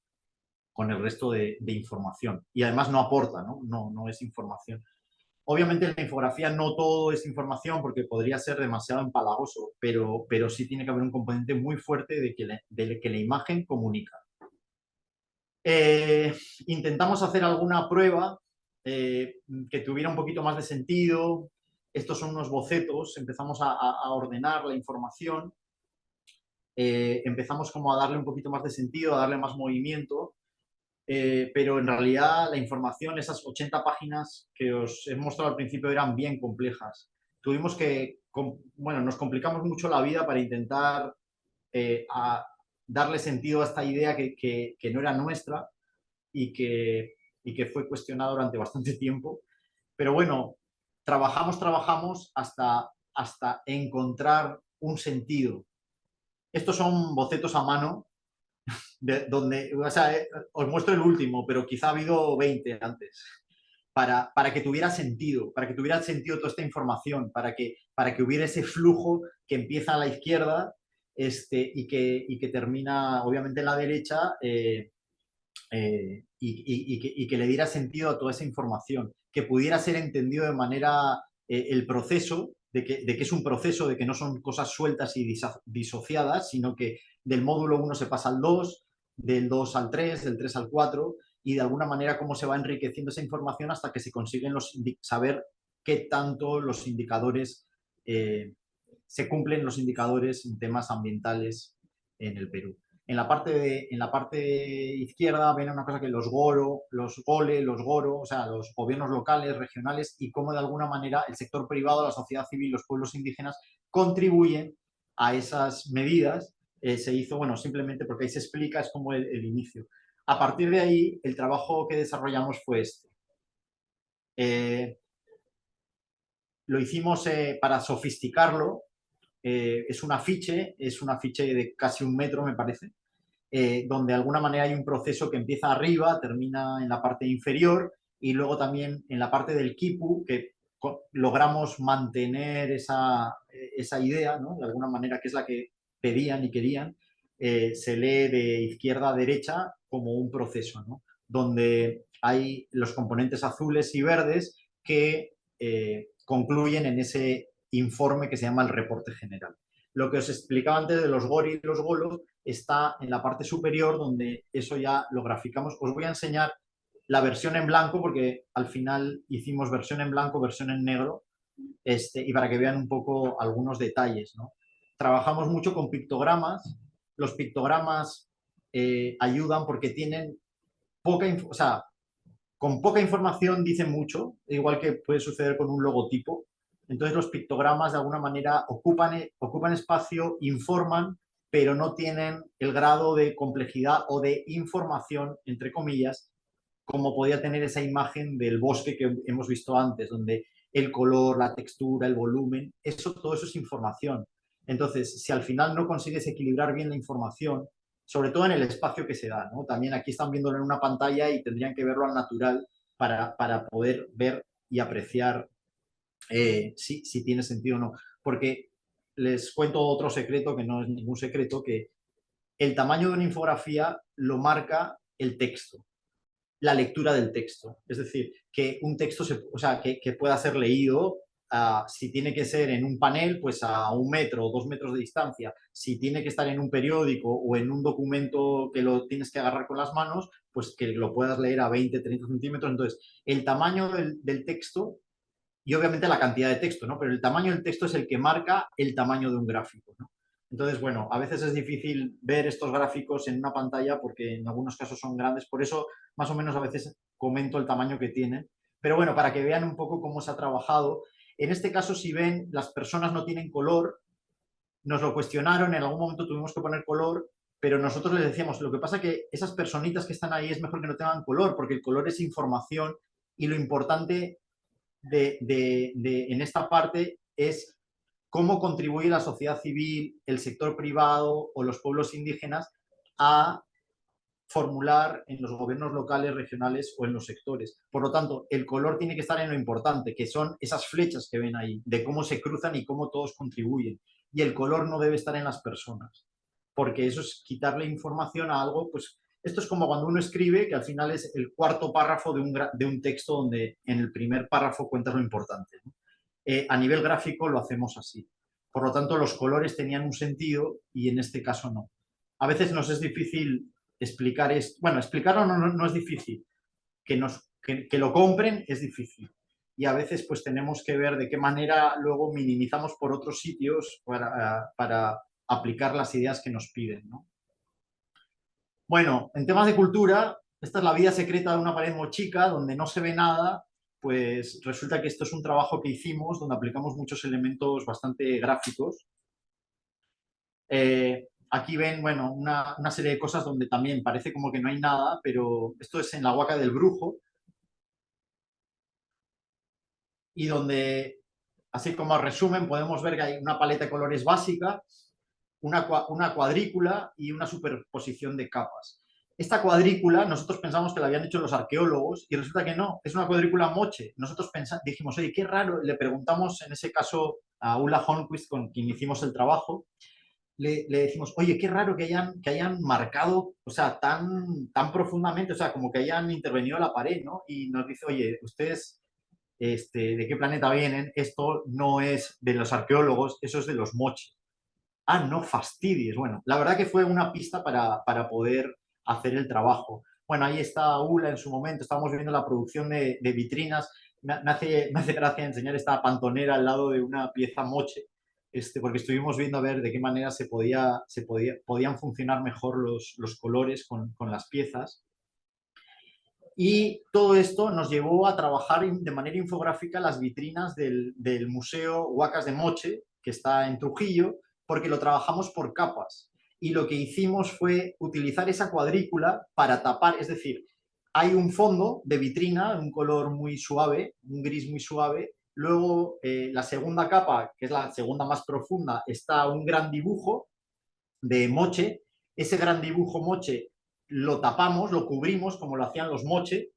el resto de información. Y además no aporta, ¿no? No es información. Obviamente en la infografía no todo es información porque podría ser demasiado empalagoso, pero sí tiene que haber un componente muy fuerte de que la imagen comunica. Intentamos hacer alguna prueba que tuviera un poquito más de sentido. Estos son unos bocetos, empezamos a ordenar la información, empezamos como a darle un poquito más de sentido, a darle más movimiento. Pero en realidad la información, esas 80 páginas que os he mostrado al principio eran bien complejas. Tuvimos bueno, nos complicamos mucho la vida para intentar darle sentido a esta idea que no era nuestra y que fue cuestionada durante bastante tiempo. Pero bueno, trabajamos hasta encontrar un sentido. Estos son bocetos a mano donde, o sea, os muestro el último, pero quizá ha habido 20 antes, para que tuviera sentido, toda esta información, para que hubiera ese flujo que empieza a la izquierda y que termina, obviamente, en la derecha, y que le diera sentido a toda esa información, que pudiera ser entendido de manera, el proceso, de que es un proceso, de que no son cosas sueltas y disociadas, sino que del módulo 1 se pasa al 2, del 2 al 3, del 3 al 4, y de alguna manera cómo se va enriqueciendo esa información hasta que se consiguen saber qué tanto los indicadores, se cumplen los indicadores en temas ambientales en el Perú. En la parte izquierda ven una cosa que los goro, los gole, los goro, o sea, los gobiernos locales, regionales, y cómo de alguna manera el sector privado, la sociedad civil, los pueblos indígenas contribuyen a esas medidas. Se hizo, bueno, simplemente porque ahí se explica, es como el inicio. A partir de ahí, el trabajo que desarrollamos fue este. Lo hicimos para sofisticarlo. Es un afiche de casi 1 metro, me parece, donde de alguna manera hay un proceso que empieza arriba, termina en la parte inferior y luego también en la parte del quipu, que logramos mantener esa idea, ¿no? De alguna manera, que es la que pedían y querían, se lee de izquierda a derecha como un proceso, ¿no? Donde hay los componentes azules y verdes que concluyen en ese informe que se llama el reporte general. Lo que os explicaba antes de los gori y los golos está en la parte superior, donde eso ya lo graficamos. Os voy a enseñar la versión en blanco, porque al final hicimos versión en blanco, versión en negro, y para que vean un poco algunos detalles, ¿no? Trabajamos mucho con pictogramas. Los pictogramas ayudan porque tienen poca, o sea, con poca información dicen mucho, igual que puede suceder con un logotipo. Entonces los pictogramas de alguna manera ocupan espacio, informan, pero no tienen el grado de complejidad o de información, entre comillas, como podía tener esa imagen del bosque que hemos visto antes, donde el color, la textura, el volumen, todo eso es información. Entonces, si al final no consigues equilibrar bien la información, sobre todo en el espacio que se da, ¿no? También aquí están viéndolo en una pantalla y tendrían que verlo al natural para poder ver y apreciar si tiene sentido o no. Porque les cuento otro secreto, que no es ningún secreto, que el tamaño de una infografía lo marca el texto, la lectura del texto. Es decir, que un texto o sea, que pueda ser leído, si tiene que ser en un panel, pues a 1 metro o 2 metros de distancia. Si tiene que estar en un periódico o en un documento que lo tienes que agarrar con las manos, pues que lo puedas leer a 20, 30 centímetros. Entonces, el tamaño del texto y obviamente la cantidad de texto, ¿no? Pero el tamaño del texto es el que marca el tamaño de un gráfico, ¿no? Entonces, bueno, a veces es difícil ver estos gráficos en una pantalla porque en algunos casos son grandes, por eso más o menos a veces comento el tamaño que tienen. Pero bueno, para que vean un poco cómo se ha trabajado. En este caso, si ven, las personas no tienen color, nos lo cuestionaron, en algún momento tuvimos que poner color, pero nosotros les decíamos, lo que pasa es que esas personitas que están ahí es mejor que no tengan color, porque el color es información y lo importante en esta parte es cómo contribuye la sociedad civil, el sector privado o los pueblos indígenas a formular en los gobiernos locales, regionales o en los sectores. Por lo tanto, el color tiene que estar en lo importante, que son esas flechas que ven ahí, de cómo se cruzan y cómo todos contribuyen. Y el color no debe estar en las personas, porque eso es quitarle información a algo, pues esto es como cuando uno escribe, que al final es el cuarto párrafo de un texto donde en el primer párrafo cuentas lo importante, ¿no? A nivel gráfico lo hacemos así. Por lo tanto, los colores tenían un sentido y en este caso no. A veces nos es difícil explicar esto. Bueno, explicarlo no es difícil. Que lo compren es difícil. Y a veces pues tenemos que ver de qué manera luego minimizamos por otros sitios para aplicar las ideas que nos piden, ¿no? Bueno, en temas de cultura, esta es la vida secreta de una pared mochica, donde no se ve nada. Pues resulta que esto es un trabajo que hicimos donde aplicamos muchos elementos bastante gráficos. Aquí ven, bueno, una serie de cosas donde también parece como que no hay nada, pero esto es en la Huaca del Brujo, y donde, así como resumen, podemos ver que hay una paleta de colores básica, una cuadrícula y una superposición de capas. Esta cuadrícula, nosotros pensamos que la habían hecho los arqueólogos y resulta que no, es una cuadrícula moche. Nosotros dijimos, oye, qué raro, le preguntamos en ese caso a Ulla Holmquist, con quien hicimos el trabajo, le decimos, oye, qué raro que hayan marcado, o sea, tan profundamente, o sea, como que hayan intervenido la pared, ¿no? Y nos dice, oye, ustedes, ¿de qué planeta vienen? Esto no es de los arqueólogos, eso es de los moches. Ah, no fastidies. Bueno, la verdad que fue una pista para poder hacer el trabajo. Bueno, ahí está Ula en su momento, estamos viendo la producción de vitrinas. Me hace gracia enseñar esta pantonera al lado de una pieza moche, porque estuvimos viendo a ver de qué manera podían funcionar mejor los colores con las piezas. Y todo esto nos llevó a trabajar de manera infográfica las vitrinas del Museo Huacas de Moche, que está en Trujillo, porque lo trabajamos por capas. Y lo que hicimos fue utilizar esa cuadrícula para tapar, es decir, hay un fondo de vitrina, un color muy suave, un gris muy suave. Luego, la segunda capa, que es la segunda más profunda, está un gran dibujo de moche. Ese gran dibujo moche lo tapamos, lo cubrimos como lo hacían los moche,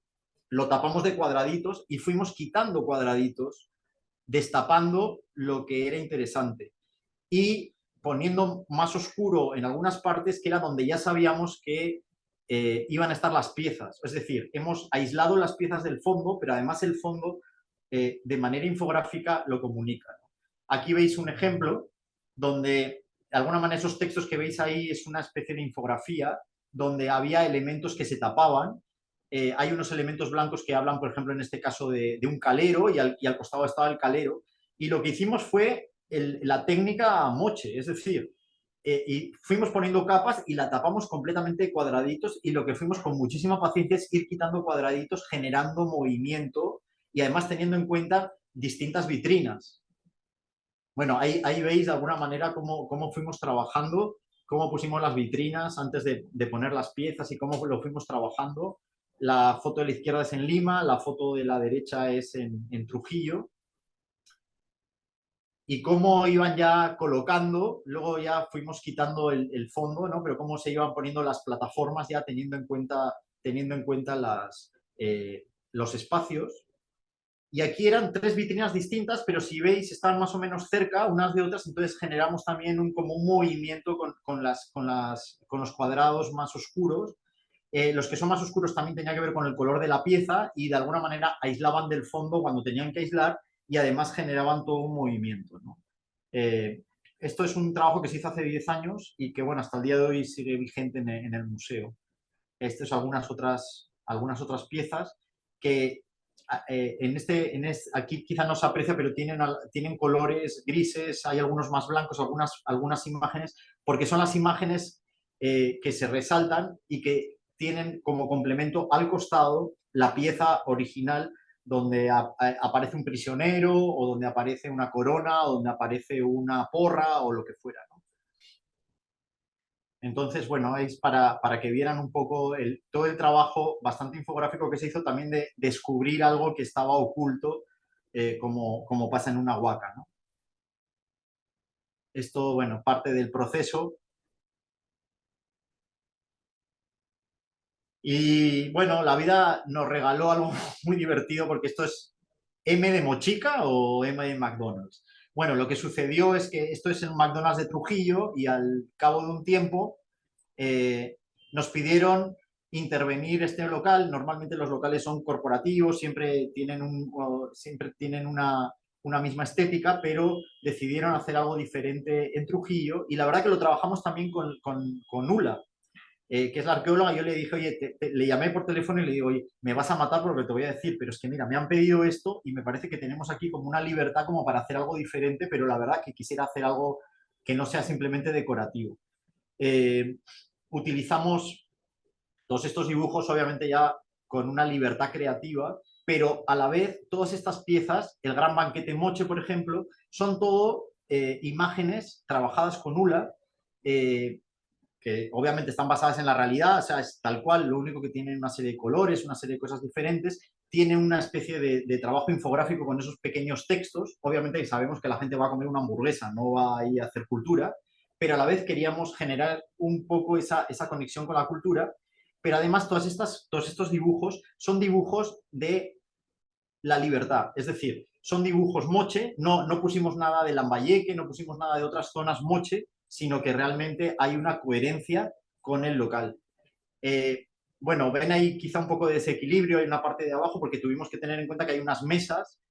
lo tapamos de cuadraditos y fuimos quitando cuadraditos, destapando lo que era interesante y poniendo más oscuro en algunas partes que era donde ya sabíamos que iban a estar las piezas. Es decir, hemos aislado las piezas del fondo, pero además el fondo de manera infográfica lo comunica. Aquí veis un ejemplo donde, de alguna manera, esos textos que veis ahí es una especie de infografía donde había elementos que se tapaban. Hay unos elementos blancos que hablan, por ejemplo, en este caso de un calero y al costado estaba el calero. Y lo que hicimos fue la técnica moche, es decir, y fuimos poniendo capas y la tapamos completamente de cuadraditos y lo que fuimos con muchísima paciencia es ir quitando cuadraditos, generando movimiento y además teniendo en cuenta distintas vitrinas. Bueno, ahí veis de alguna manera cómo fuimos trabajando, cómo pusimos las vitrinas antes de poner las piezas y cómo lo fuimos trabajando. La foto de la izquierda es en Lima, la foto de la derecha es en Trujillo. Y cómo iban ya colocando, luego ya fuimos quitando el fondo, ¿no? Pero cómo se iban poniendo las plataformas ya teniendo en cuenta los espacios. Y aquí eran tres vitrinas distintas, pero si veis, están más o menos cerca unas de otras, entonces generamos también como un movimiento con los cuadrados más oscuros. Los que son más oscuros también tenían que ver con el color de la pieza y de alguna manera aislaban del fondo cuando tenían que aislar y además generaban todo un movimiento, ¿no? Esto es un trabajo que se hizo hace 10 años y que, bueno, hasta el día de hoy sigue vigente en el museo. Estas son algunas otras piezas que aquí quizá no se aprecia, pero tienen colores grises, hay algunos más blancos, algunas imágenes, porque son las imágenes que se resaltan y que tienen como complemento al costado la pieza original donde aparece un prisionero o donde aparece una corona o donde aparece una porra o lo que fuera, ¿no? Entonces, bueno, es para que vieran un poco todo el trabajo bastante infográfico que se hizo también de descubrir algo que estaba oculto, como pasa en una huaca, ¿no? Esto, bueno, parte del proceso. Y bueno, la vida nos regaló algo muy divertido porque esto es M de Mochica o M de McDonald's. Bueno, lo que sucedió es que esto es el McDonald's de Trujillo y al cabo de un tiempo nos pidieron intervenir este local. Normalmente los locales son corporativos, siempre tienen una misma estética, pero decidieron hacer algo diferente en Trujillo y la verdad que lo trabajamos también con Nula, que es la arqueóloga. Yo le dije, oye, le llamé por teléfono y le digo, oye, me vas a matar por lo que te voy a decir, pero es que mira, me han pedido esto y me parece que tenemos aquí como una libertad como para hacer algo diferente, pero la verdad que quisiera hacer algo que no sea simplemente decorativo. Utilizamos todos estos dibujos, obviamente ya con una libertad creativa, pero a la vez todas estas piezas, el Gran Banquete Moche, por ejemplo, son todo imágenes trabajadas con hula, que obviamente están basadas en la realidad, o sea, es tal cual, lo único que tienen una serie de colores, una serie de cosas diferentes, tiene una especie de trabajo infográfico con esos pequeños textos. Obviamente sabemos que la gente va a comer una hamburguesa, no va a ir a hacer cultura, pero a la vez queríamos generar un poco esa conexión con la cultura, pero además todos estos dibujos son dibujos de la libertad, es decir, son dibujos moche, no pusimos nada de Lambayeque, no pusimos nada de otras zonas moche, sino que realmente hay una coherencia con el local. Bueno, ven ahí quizá un poco de desequilibrio en la parte de abajo porque tuvimos que tener en cuenta que hay unas mesas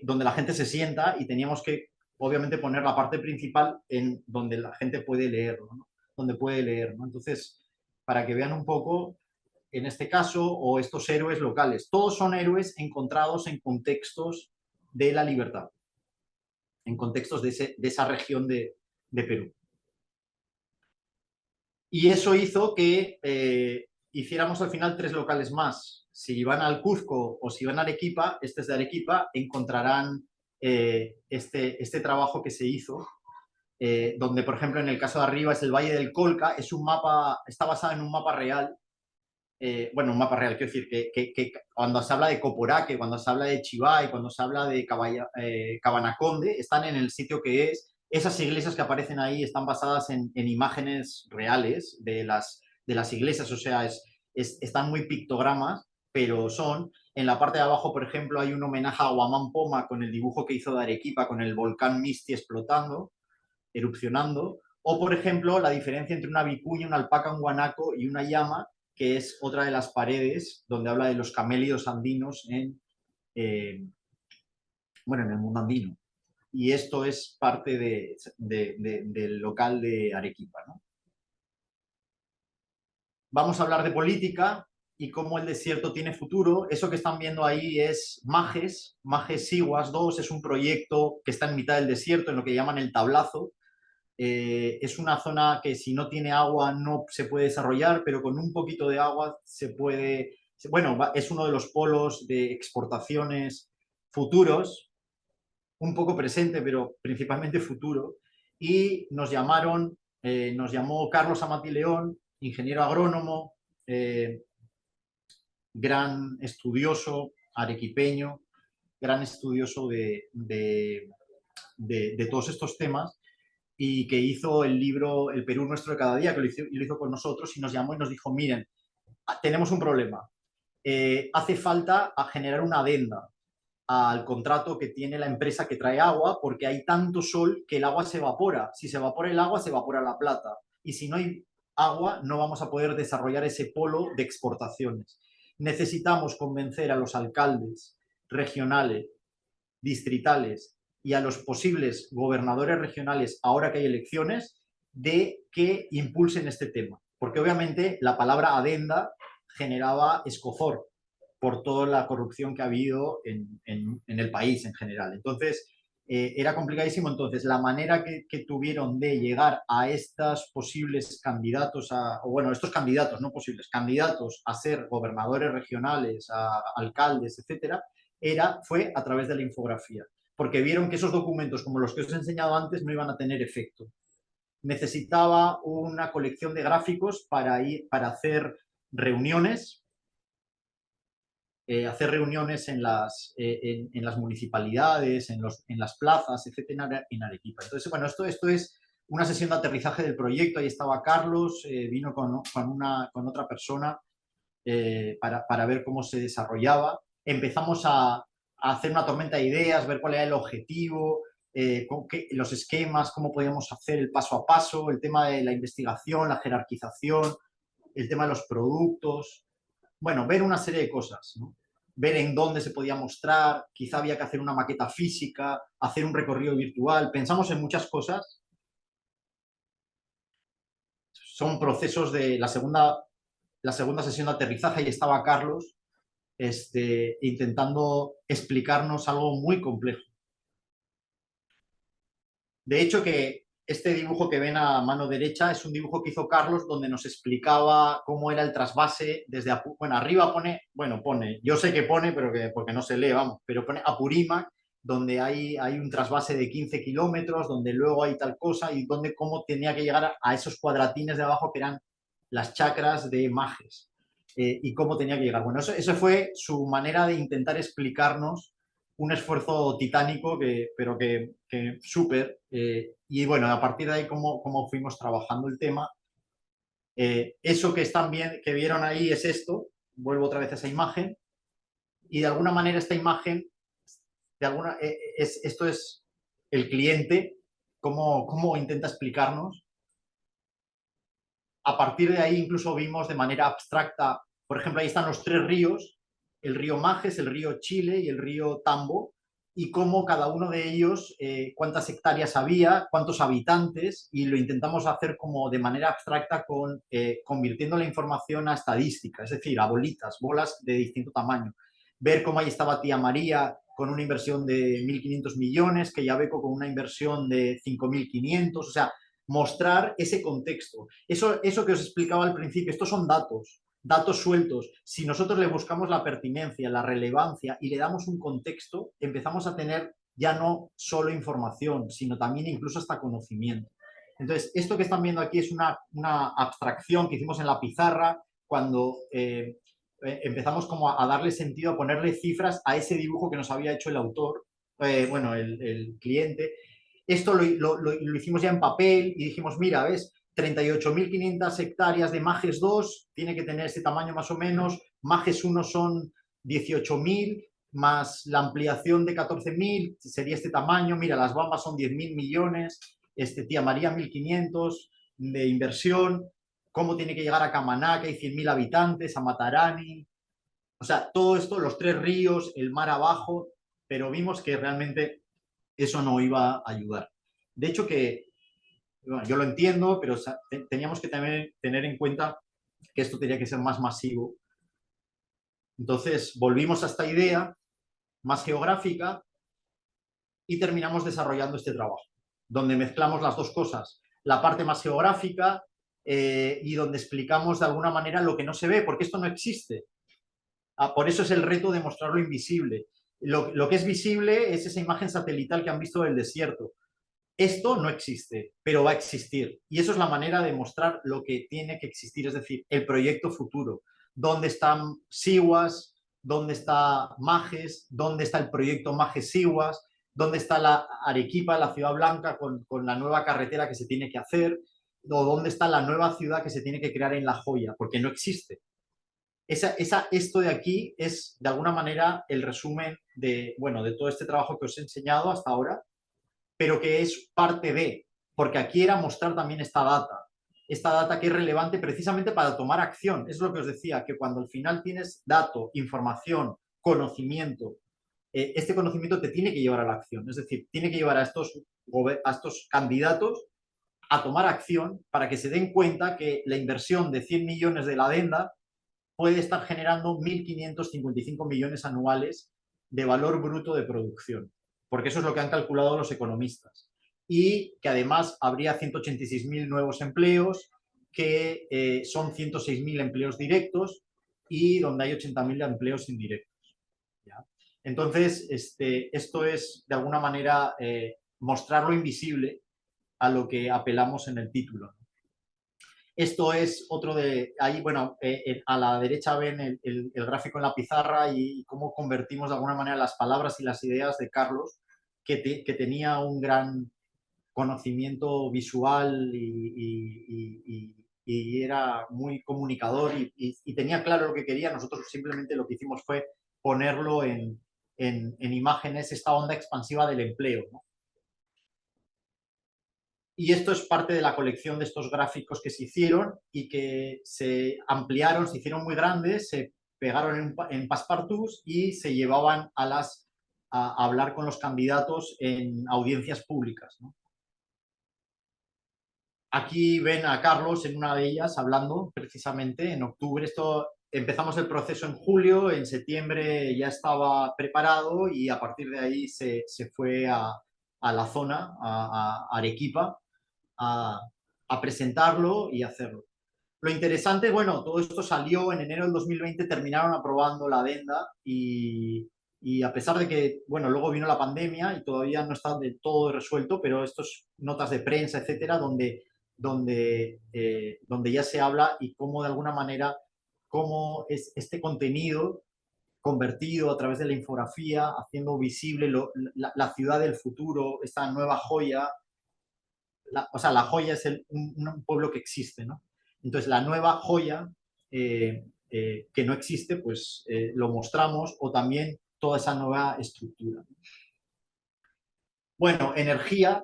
donde la gente se sienta y teníamos que, obviamente, poner la parte principal en donde la gente puede leerlo, ¿no? Donde puede leer, ¿no? Entonces, para que vean un poco, en este caso, o estos héroes locales, todos son héroes encontrados en contextos de la libertad. en contextos de esa región de Perú. Y eso hizo que hiciéramos al final 3 locales más. Si van al Cuzco o si van a Arequipa, este es de Arequipa, encontrarán este trabajo que se hizo, donde, por ejemplo, en el caso de arriba es el Valle del Colca, es un mapa, está basado en un mapa real. Bueno, un mapa real, quiero decir, que cuando se habla de Coporaque, cuando se habla de Chivay, cuando se habla de Cabanaconde, están en el sitio que es. Esas iglesias que aparecen ahí están basadas en imágenes reales de las iglesias, o sea, están muy pictogramas, pero son. En la parte de abajo, por ejemplo, hay un homenaje a Huamán Poma con el dibujo que hizo de Arequipa, con el volcán Misti explotando, erupcionando. O, por ejemplo, la diferencia entre una vicuña, una alpaca, un guanaco y una llama, que es otra de las paredes donde habla de los camélidos andinos bueno, en el mundo andino. Y esto es parte del local de Arequipa, ¿no? Vamos a hablar de política y cómo el desierto tiene futuro. Eso que están viendo ahí es Majes Siguas 2, es un proyecto que está en mitad del desierto, en lo que llaman el tablazo. Es una zona que si no tiene agua no se puede desarrollar, pero con un poquito de agua se puede. Bueno, es uno de los polos de exportaciones futuros, un poco presente, pero principalmente futuro. Y nos llamó Carlos Amati León, ingeniero agrónomo, gran estudioso arequipeño, gran estudioso de todos estos temas, y que hizo el libro El Perú Nuestro de Cada Día, que lo hizo con nosotros, y nos llamó y nos dijo, miren, tenemos un problema. Hace falta generar una adenda al contrato que tiene la empresa que trae agua, porque hay tanto sol que el agua se evapora. Si se evapora el agua, se evapora la plata. Y si no hay agua, no vamos a poder desarrollar ese polo de exportaciones. Necesitamos convencer a los alcaldes regionales, distritales y a los posibles gobernadores regionales, ahora que hay elecciones, de que impulsen este tema. Porque obviamente la palabra adenda generaba escozor por toda la corrupción que ha habido en el país en general. Entonces, era complicadísimo. Entonces, la manera que tuvieron de llegar a estos posibles candidatos, o bueno, estos candidatos, no posibles, candidatos a ser gobernadores regionales, a alcaldes, etcétera, fue a través de la infografía. Porque vieron que esos documentos, como los que os he enseñado antes, no iban a tener efecto. Necesitaba una colección de gráficos para hacer reuniones, en las municipalidades, en las plazas, etcétera, en Arequipa. Entonces, bueno, esto es una sesión de aterrizaje del proyecto. Ahí estaba Carlos, vino con otra persona para ver cómo se desarrollaba. Empezamos a hacer una tormenta de ideas, ver cuál era el objetivo, los esquemas, cómo podíamos hacer el paso a paso, el tema de la investigación, la jerarquización, el tema de los productos. Bueno, ver una serie de cosas, ¿no? Ver en dónde se podía mostrar, quizá había que hacer una maqueta física, hacer un recorrido virtual. Pensamos en muchas cosas. Son procesos de la segunda sesión de aterrizaje, y estaba Carlos intentando explicarnos algo muy complejo. De hecho, que este dibujo que ven a mano derecha es un dibujo que hizo Carlos, donde nos explicaba cómo era el trasvase desde bueno, arriba pone, yo sé que pone, pero porque no se lee, vamos, pero pone Apurímac, donde hay un trasvase de 15 kilómetros, donde luego hay tal cosa, y donde cómo tenía que llegar a esos cuadratines de abajo que eran las chacras de Majes, y cómo tenía que llegar. Bueno, eso fue su manera de intentar explicarnos un esfuerzo titánico, pero que súper. Y bueno, a partir de ahí, cómo fuimos trabajando el tema. Eso que vieron ahí es esto. Vuelvo otra vez a esa imagen. Y de alguna manera esta imagen, esto es el cliente, cómo intenta explicarnos. A partir de ahí incluso vimos de manera abstracta, por ejemplo, ahí están los 3 ríos, el río Majes, el río Chile y el río Tambo, y cómo cada uno de ellos, cuántas hectáreas había, cuántos habitantes, y lo intentamos hacer como de manera abstracta, convirtiendo la información a estadística, es decir, a bolas de distinto tamaño. ver cómo ahí estaba Tía María con una inversión de 1.500 millones, que Yabeco con una inversión de 5.500, o sea, mostrar ese contexto. Eso que os explicaba al principio, estos son datos sueltos. Si nosotros le buscamos la pertinencia, la relevancia y le damos un contexto, empezamos a tener ya no solo información, sino también incluso hasta conocimiento. Entonces, esto que están viendo aquí es una abstracción que hicimos en la pizarra cuando empezamos como a darle sentido, a ponerle cifras a ese dibujo que nos había hecho el autor, bueno, el cliente. Esto lo hicimos ya en papel y dijimos, mira, ¿ves? 38.500 hectáreas de Majes 2, tiene que tener este tamaño más o menos, Majes 1 son 18.000, más la ampliación de 14.000, sería este tamaño, mira, las Bambas son 10.000 millones, Tía María 1.500 de inversión, cómo tiene que llegar a Camaná, que hay 100.000 habitantes, a Matarani, o sea, todo esto, los 3 ríos, el mar abajo, pero vimos que realmente eso no iba a ayudar. De hecho que, bueno, yo lo entiendo, pero teníamos que también tener en cuenta que esto tenía que ser más masivo. Entonces volvimos a esta idea más geográfica y terminamos desarrollando este trabajo, donde mezclamos las dos cosas, la parte más geográfica y donde explicamos de alguna manera lo que no se ve, porque esto no existe. Por eso es el reto de mostrar lo invisible. Lo que es visible es esa imagen satelital que han visto del desierto. Esto no existe, pero va a existir. Y eso es la manera de mostrar lo que tiene que existir, es decir, el proyecto futuro. ¿Dónde están Sihuas? ¿Dónde está Majes? ¿Dónde está el proyecto Majes-Sihuas? ¿Dónde está la Arequipa, la ciudad blanca, con la nueva carretera que se tiene que hacer? ¿O dónde está la nueva ciudad que se tiene que crear en La Joya? Porque no existe. Esto de aquí es, de alguna manera, el resumen de, bueno, de todo este trabajo que os he enseñado hasta ahora, pero que es parte de, porque aquí era mostrar también esta data que es relevante precisamente para tomar acción. Es lo que os decía, que cuando al final tienes dato, información, conocimiento, este conocimiento te tiene que llevar a la acción, es decir, tiene que llevar a estos candidatos a tomar acción para que se den cuenta que la inversión de 100 millones de la adenda puede estar generando 1.555 millones anuales de valor bruto de producción, porque eso es lo que han calculado los economistas. Y que además habría 186.000 nuevos empleos, que son 106.000 empleos directos y donde hay 80.000 empleos indirectos. ¿Ya? Entonces, esto es de alguna manera mostrar lo invisible a lo que apelamos en el título. Esto es otro de, ahí, bueno, a la derecha ven el gráfico en la pizarra y cómo convertimos de alguna manera las palabras y las ideas de Carlos, que tenía un gran conocimiento visual y era muy comunicador y tenía claro lo que quería. Nosotros simplemente lo que hicimos fue ponerlo en imágenes, esta onda expansiva del empleo, ¿no? Y esto es parte de la colección de estos gráficos que se hicieron y que se ampliaron, se hicieron muy grandes, se pegaron en passepartouts y se llevaban a hablar con los candidatos en audiencias públicas, ¿no? Aquí ven a Carlos en una de ellas hablando precisamente en octubre. Empezamos el proceso en julio, en septiembre ya estaba preparado y a partir de ahí se fue a la zona, a Arequipa, a presentarlo y hacerlo. Lo interesante, bueno, todo esto salió en enero del 2020, terminaron aprobando la adenda y a pesar de que, bueno, luego vino la pandemia y todavía no está del todo resuelto, pero estos notas de prensa, etcétera, donde ya se habla y cómo de alguna manera, cómo es este contenido convertido a través de la infografía, haciendo visible la ciudad del futuro, esta nueva joya. O sea, La Joya es un pueblo que existe, ¿no? Entonces, la nueva joya que no existe, pues lo mostramos, o también toda esa nueva estructura. Bueno, energía,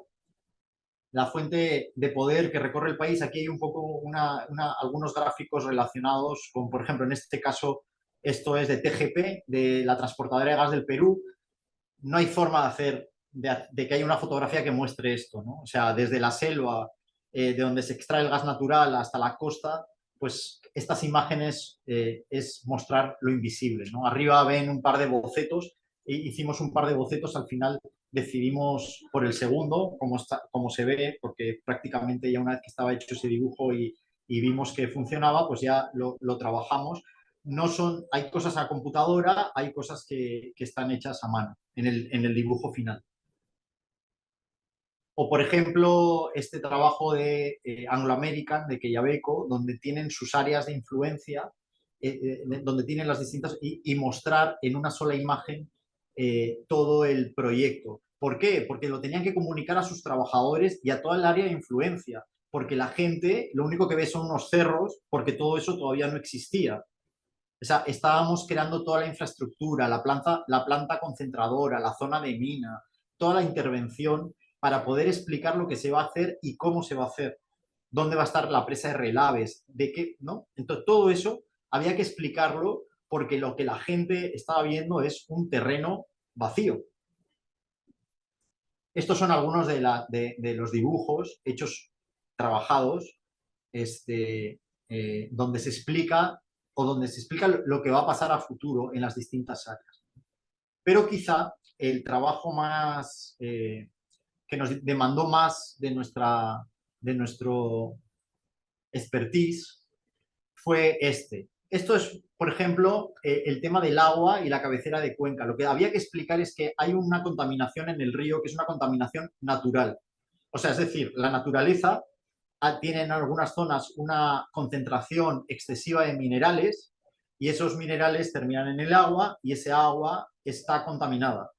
la fuente de poder que recorre el país. Aquí hay un poco algunos gráficos relacionados con, por ejemplo, en este caso, esto es de TGP, de la Transportadora de Gas del Perú. No hay forma de hacer, de que haya una fotografía que muestre esto, ¿no? O sea, desde la selva, de donde se extrae el gas natural hasta la costa, pues estas imágenes es mostrar lo invisible, ¿no? Arriba ven un par de bocetos, hicimos un par de bocetos, al final decidimos por el segundo, como se ve, porque prácticamente ya una vez que estaba hecho ese dibujo y vimos que funcionaba, pues ya lo trabajamos. No son, hay cosas a computadora, hay cosas que están hechas a mano en el dibujo final. O, por ejemplo, este trabajo de Anglo American, de Quellaveco, donde tienen sus áreas de influencia, donde tienen las distintas, y mostrar en una sola imagen todo el proyecto. ¿Por qué? Porque lo tenían que comunicar a sus trabajadores y a toda el área de influencia, porque la gente lo único que ve son unos cerros, porque todo eso todavía no existía. O sea, estábamos creando toda la infraestructura, la planta concentradora, la zona de mina, toda la intervención para poder explicar lo que se va a hacer y cómo se va a hacer, dónde va a estar la presa de Relaves, de qué, ¿no? Entonces, todo eso había que explicarlo porque lo que la gente estaba viendo es un terreno vacío. Estos son algunos de los dibujos hechos, trabajados, donde se explica lo que va a pasar a futuro en las distintas áreas. Pero quizá el trabajo más que nos demandó más de nuestro expertise fue este. Esto es, por ejemplo, el tema del agua y la cabecera de Cuenca. Lo que había que explicar es que hay una contaminación en el río que es una contaminación natural. O sea, es decir, la naturaleza tiene en algunas zonas una concentración excesiva de minerales y esos minerales terminan en el agua y ese agua está contaminada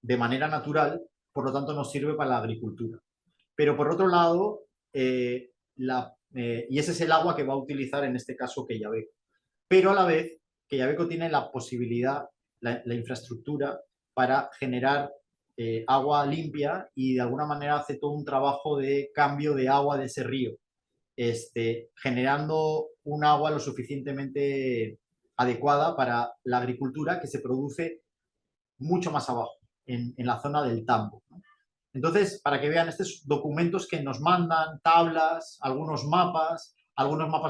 de manera natural, por lo tanto no sirve para la agricultura. Pero por otro lado, y ese es el agua que va a utilizar en este caso Quellaveco. Pero a la vez, Quellaveco tiene la posibilidad, la infraestructura para generar agua limpia y de alguna manera hace todo un trabajo de cambio de agua de ese río, generando un agua lo suficientemente adecuada para la agricultura que se produce mucho más abajo, en la zona del Tambo, ¿no? Entonces, para que vean estos documentos que nos mandan, tablas, algunos mapas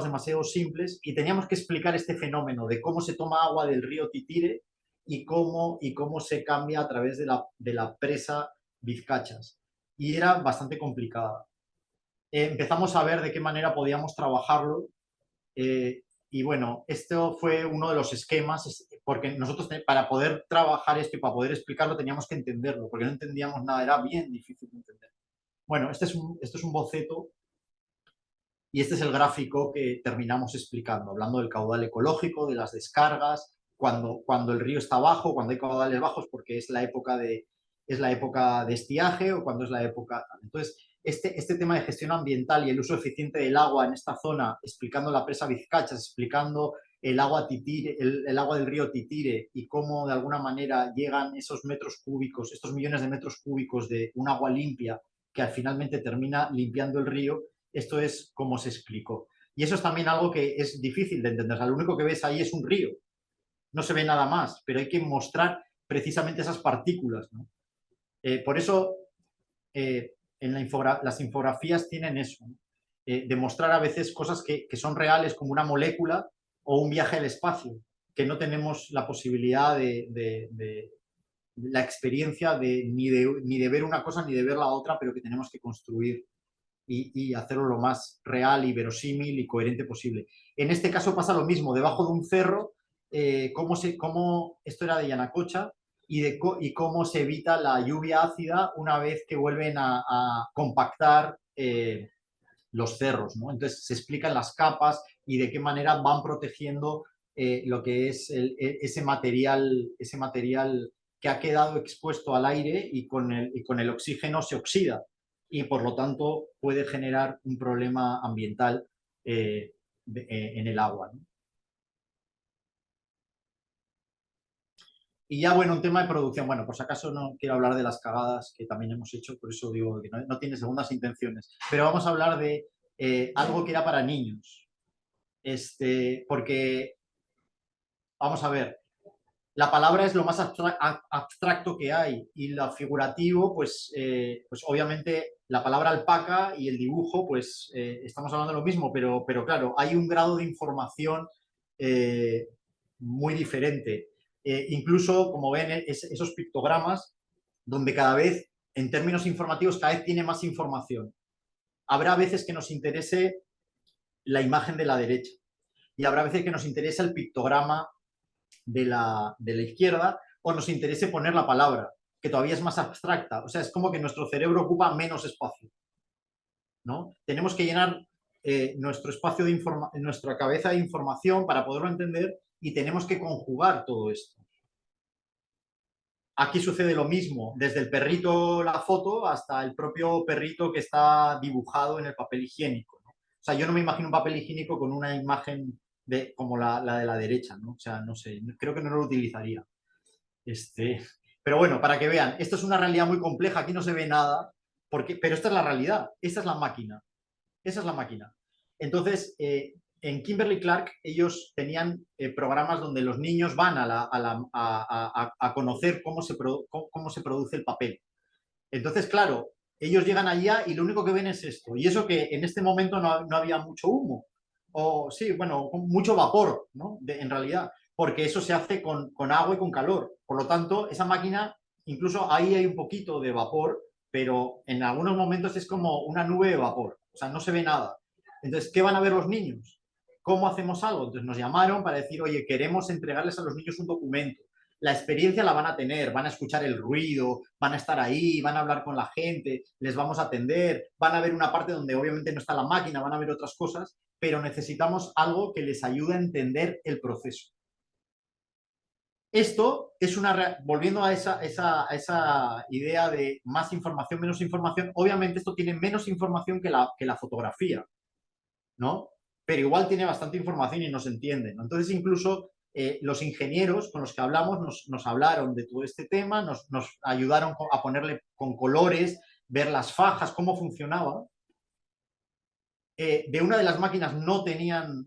demasiado simples, y teníamos que explicar este fenómeno de cómo se toma agua del río Titire y cómo se cambia a través de la presa Vizcachas. Y era bastante complicada. Empezamos a ver de qué manera podíamos trabajarlo. Y bueno, esto fue uno de los esquemas, porque nosotros para poder trabajar esto y para poder explicarlo teníamos que entenderlo, porque no entendíamos nada, era bien difícil de entender. Bueno, este es un boceto y este es el gráfico que terminamos explicando, hablando del caudal ecológico, de las descargas, cuando el río está bajo, cuando hay caudales bajos, porque es la época de estiaje o cuando es la época... Entonces, este tema de gestión ambiental y el uso eficiente del agua en esta zona, explicando la presa Vizcachas, explicando el agua del río Titire y cómo de alguna manera llegan esos metros cúbicos, estos millones de metros cúbicos de un agua limpia que finalmente termina limpiando el río, esto es como se explicó. Y eso es también algo que es difícil de entender. O sea, lo único que ves ahí es un río, no se ve nada más, pero hay que mostrar precisamente esas partículas, ¿no? Por eso las infografías tienen eso, ¿no? Demostrar a veces cosas que son reales, como una molécula o un viaje al espacio, que no tenemos la posibilidad de la experiencia ni de ver una cosa ni de ver la otra, pero que tenemos que construir y hacerlo lo más real y verosímil y coherente posible. En este caso pasa lo mismo, debajo de un cerro, cómo esto era de Yanacocha, y cómo se evita la lluvia ácida una vez que vuelven a compactar los cerros, ¿no? Entonces se explican las capas y de qué manera van protegiendo lo que es ese material que ha quedado expuesto al aire y con el oxígeno se oxida y por lo tanto puede generar un problema ambiental en el agua, ¿no? Y ya, bueno, un tema de producción. Bueno, por si acaso no quiero hablar de las cagadas que también hemos hecho, por eso digo que no tiene segundas intenciones. Pero vamos a hablar de algo que era para niños. Porque, vamos a ver, la palabra es lo más abstracto que hay y lo figurativo, pues, pues obviamente la palabra alpaca y el dibujo, pues estamos hablando de lo mismo, pero claro, hay un grado de información muy diferente. Incluso, como ven, esos pictogramas, donde cada vez, en términos informativos, cada vez tiene más información. Habrá veces que nos interese la imagen de la derecha y habrá veces que nos interesa el pictograma de la izquierda o nos interese poner la palabra, que todavía es más abstracta. O sea, es como que nuestro cerebro ocupa menos espacio, ¿no? Tenemos que llenar nuestro espacio de nuestra cabeza de información para poderlo entender y tenemos que conjugar todo esto. Aquí sucede lo mismo, desde el perrito la foto hasta el propio perrito que está dibujado en el papel higiénico, ¿no? O sea, yo no me imagino un papel higiénico con una imagen como la de la derecha, ¿no? O sea, no sé, creo que no lo utilizaría. Pero bueno, para que vean, esto es una realidad muy compleja, aquí no se ve nada, pero esta es la realidad, esta es la máquina, esa es la máquina. Entonces, en Kimberly Clark, ellos tenían programas donde los niños van a conocer cómo se produce el papel. Entonces, claro, ellos llegan allá y lo único que ven es esto. Y eso que en este momento no había mucho humo. O sí, bueno, mucho vapor, ¿no? En realidad, porque eso se hace con agua y con calor. Por lo tanto, esa máquina, incluso ahí hay un poquito de vapor, pero en algunos momentos es como una nube de vapor. O sea, no se ve nada. Entonces, ¿qué van a ver los niños? ¿Cómo hacemos algo? Entonces nos llamaron para decir, oye, queremos entregarles a los niños un documento. La experiencia la van a tener, van a escuchar el ruido, van a estar ahí, van a hablar con la gente, les vamos a atender, van a ver una parte donde obviamente no está la máquina, van a ver otras cosas, pero necesitamos algo que les ayude a entender el proceso. Esto es volviendo a esa idea de más información, menos información, obviamente esto tiene menos información que la fotografía, ¿no? Pero igual tiene bastante información y nos entienden, ¿no? Entonces incluso los ingenieros con los que hablamos nos hablaron de todo este tema, nos ayudaron a ponerle con colores, ver las fajas, cómo funcionaba. De una de las máquinas no tenían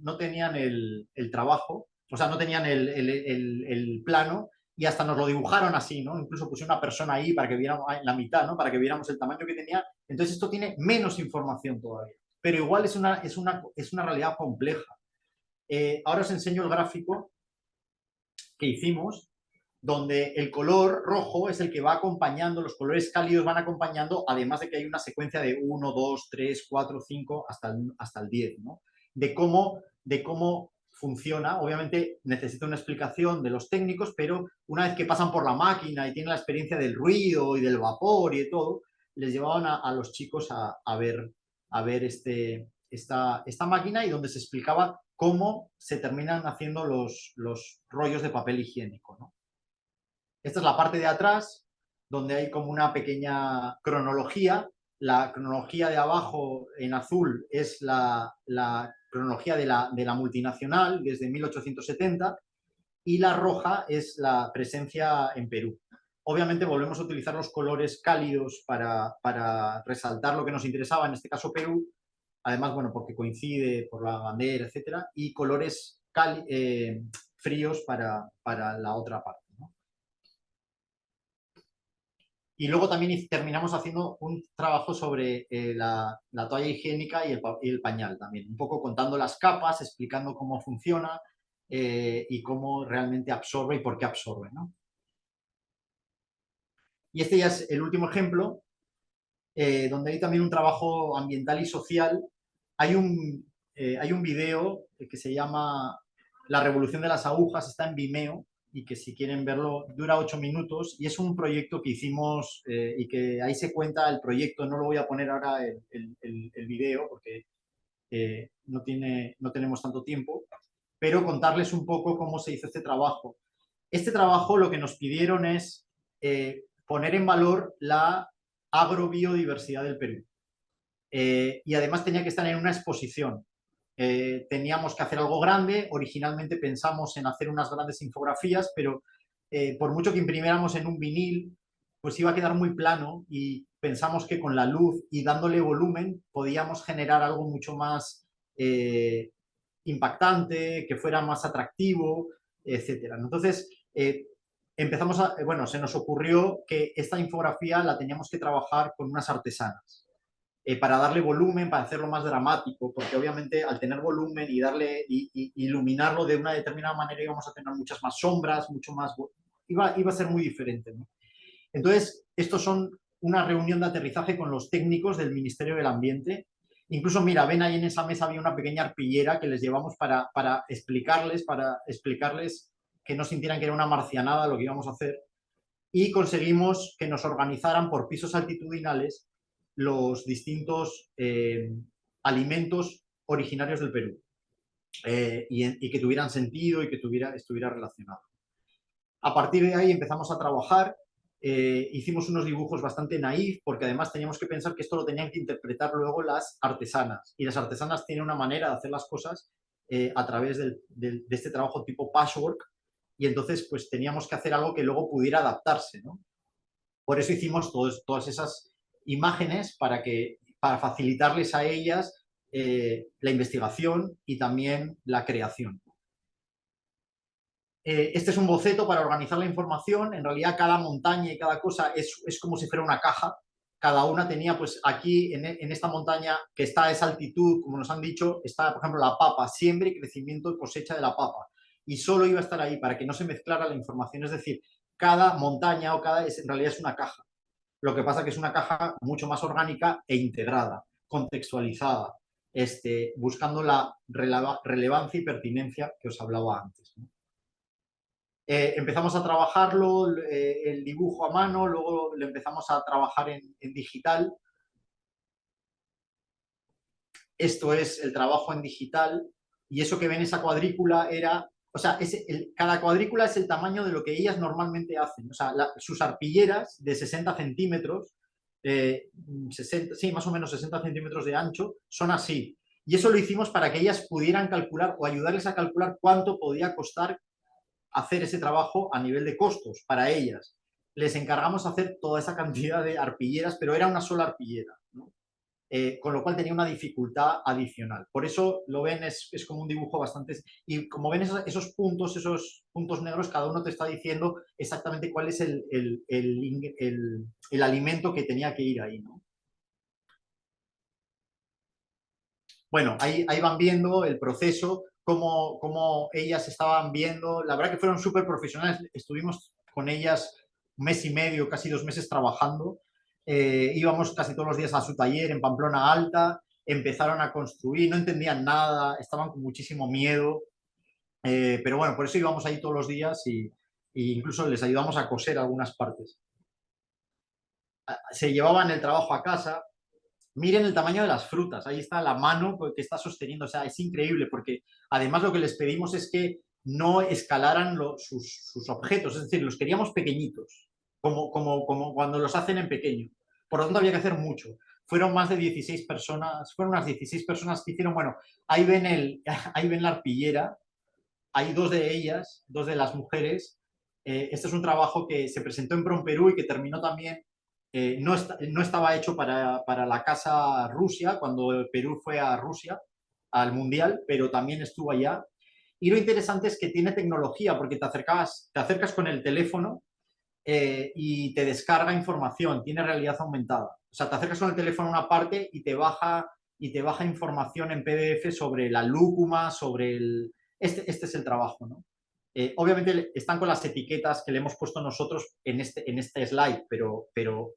el trabajo, o sea, no tenían el plano y hasta nos lo dibujaron así, ¿no? Incluso puse una persona ahí para que viéramos la mitad, ¿no? Para que viéramos el tamaño que tenía. Entonces esto tiene menos información todavía, pero igual es una realidad compleja. Ahora os enseño el gráfico que hicimos, donde el color rojo es el que va acompañando, los colores cálidos van acompañando, además de que hay una secuencia de 1, 2, 3, 4, 5, hasta el 10, ¿no? De cómo funciona. Obviamente necesita una explicación de los técnicos, pero una vez que pasan por la máquina y tienen la experiencia del ruido y del vapor y de todo, les llevaban a los chicos a ver esta máquina y donde se explicaba cómo se terminan haciendo los rollos de papel higiénico, ¿no? Esta es la parte de atrás, donde hay como una pequeña cronología. La cronología de abajo en azul es la cronología de la multinacional desde 1870 y la roja es la presencia en Perú. Obviamente volvemos a utilizar los colores cálidos para resaltar lo que nos interesaba, en este caso Perú, además, bueno, porque coincide por la bandera, etcétera, y colores fríos para la otra parte, ¿no? Y luego también terminamos haciendo un trabajo sobre la toalla higiénica y el pañal también, un poco contando las capas, explicando cómo funciona y cómo realmente absorbe y por qué absorbe, ¿no? Y este ya es el último ejemplo, donde hay también un trabajo ambiental y social. Hay un video que se llama La revolución de las agujas, está en Vimeo, y que si quieren verlo dura 8 minutos y es un proyecto que hicimos y que ahí se cuenta el proyecto. No lo voy a poner ahora el video porque no tenemos tanto tiempo, pero contarles un poco cómo se hizo este trabajo. Este trabajo lo que nos pidieron es poner en valor la agrobiodiversidad del Perú. Y además tenía que estar en una exposición. Teníamos que hacer algo grande. Originalmente pensamos en hacer unas grandes infografías, pero por mucho que imprimiéramos en un vinil, pues iba a quedar muy plano y pensamos que con la luz y dándole volumen podíamos generar algo mucho más impactante, que fuera más atractivo, etcétera. Entonces, bueno, se nos ocurrió que esta infografía la teníamos que trabajar con unas artesanas. Para darle volumen, para hacerlo más dramático, porque obviamente al tener volumen y iluminarlo de una determinada manera íbamos a tener muchas más sombras, mucho más... Iba a ser muy diferente, ¿no? Entonces, estos son una reunión de aterrizaje con los técnicos del Ministerio del Ambiente. Incluso, mira, ven ahí en esa mesa había una pequeña arpillera que les llevamos para explicarles que no sintieran que era una marcianada lo que íbamos a hacer. Y conseguimos que nos organizaran por pisos altitudinales los distintos alimentos originarios del Perú y que tuvieran sentido y que estuviera relacionado. A partir de ahí empezamos a trabajar, hicimos unos dibujos bastante naif porque además teníamos que pensar que esto lo tenían que interpretar luego las artesanas y las artesanas tienen una manera de hacer las cosas a través de este trabajo tipo patchwork y entonces pues teníamos que hacer algo que luego pudiera adaptarse, ¿no? Por eso hicimos todas esas imágenes para facilitarles a ellas la investigación y también la creación. Este es un boceto para organizar la información. En realidad, cada montaña y cada cosa es como si fuera una caja. Cada una tenía, pues aquí en esta montaña que está a esa altitud, como nos han dicho, está, por ejemplo, la papa, siembra y crecimiento y cosecha de la papa. Y solo iba a estar ahí para que no se mezclara la información. Es decir, cada montaña en realidad es una caja. Lo que pasa es que es una caja mucho más orgánica e integrada, contextualizada, buscando la relevancia y pertinencia que os hablaba antes, ¿no? Empezamos a trabajarlo, el dibujo a mano, luego lo empezamos a trabajar en digital. Esto es el trabajo en digital y eso que ven esa cuadrícula era, o sea, cada cuadrícula es el tamaño de lo que ellas normalmente hacen. O sea, sus arpilleras de 60 centímetros, 60, sí, más o menos 60 centímetros de ancho, son así. Y eso lo hicimos para que ellas pudieran calcular o ayudarles a calcular cuánto podía costar hacer ese trabajo a nivel de costos para ellas. Les encargamos hacer toda esa cantidad de arpilleras, pero era una sola arpillera, ¿no? Con lo cual tenía una dificultad adicional. Por eso lo ven, es como un dibujo bastante... Y como ven esos puntos negros, cada uno te está diciendo exactamente cuál es el alimento que tenía que ir ahí, ¿no? Bueno, ahí van viendo el proceso, cómo ellas estaban viendo. La verdad que fueron súper profesionales. Estuvimos con ellas un mes y medio, casi 2 meses trabajando. Íbamos casi todos los días a su taller en Pamplona Alta. Empezaron a construir, no entendían nada, estaban con muchísimo miedo. Pero bueno, por eso íbamos ahí todos los días y incluso les ayudamos a coser algunas partes. Se llevaban el trabajo a casa. Miren el tamaño de las frutas, ahí está la mano que está sosteniendo, o sea, es increíble porque además lo que les pedimos es que no escalaran sus objetos, es decir, los queríamos pequeñitos, como cuando los hacen en pequeño. Por lo tanto, había que hacer mucho. Fueron más de 16 personas, fueron unas 16 personas que hicieron, bueno, ahí ven, ahí ven la arpillera, hay dos de ellas, dos de las mujeres. Este es un trabajo que se presentó en Prom Perú y que terminó también no estaba hecho para la Casa Rusia, cuando Perú fue a Rusia, al Mundial, pero también estuvo allá. Y lo interesante es que tiene tecnología, porque te acercas con el teléfono y te descarga información, tiene realidad aumentada. O sea, te acercas con el teléfono a una parte y te baja información en PDF sobre la lúcuma, sobre el... Este es el trabajo, ¿no? Obviamente están con las etiquetas que le hemos puesto nosotros en este slide, pero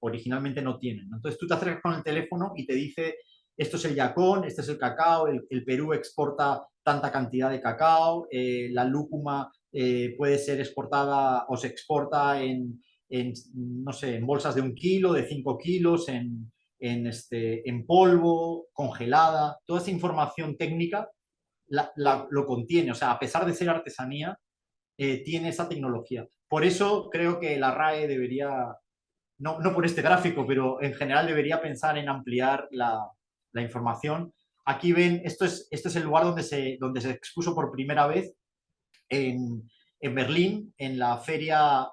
originalmente no tienen, ¿no? Entonces tú te acercas con el teléfono y te dice, esto es el yacón, este es el cacao, el Perú exporta tanta cantidad de cacao, la lúcuma puede ser exportada o se exporta no sé, en bolsas de 1 kilo, de 5 kilos, en polvo, congelada. Toda esa información técnica lo contiene. O sea, a pesar de ser artesanía, tiene esa tecnología. Por eso creo que la RAE debería, no por este gráfico, pero en general debería pensar en ampliar la información. Aquí ven, este es el lugar donde se expuso por primera vez en Berlín, en la feria,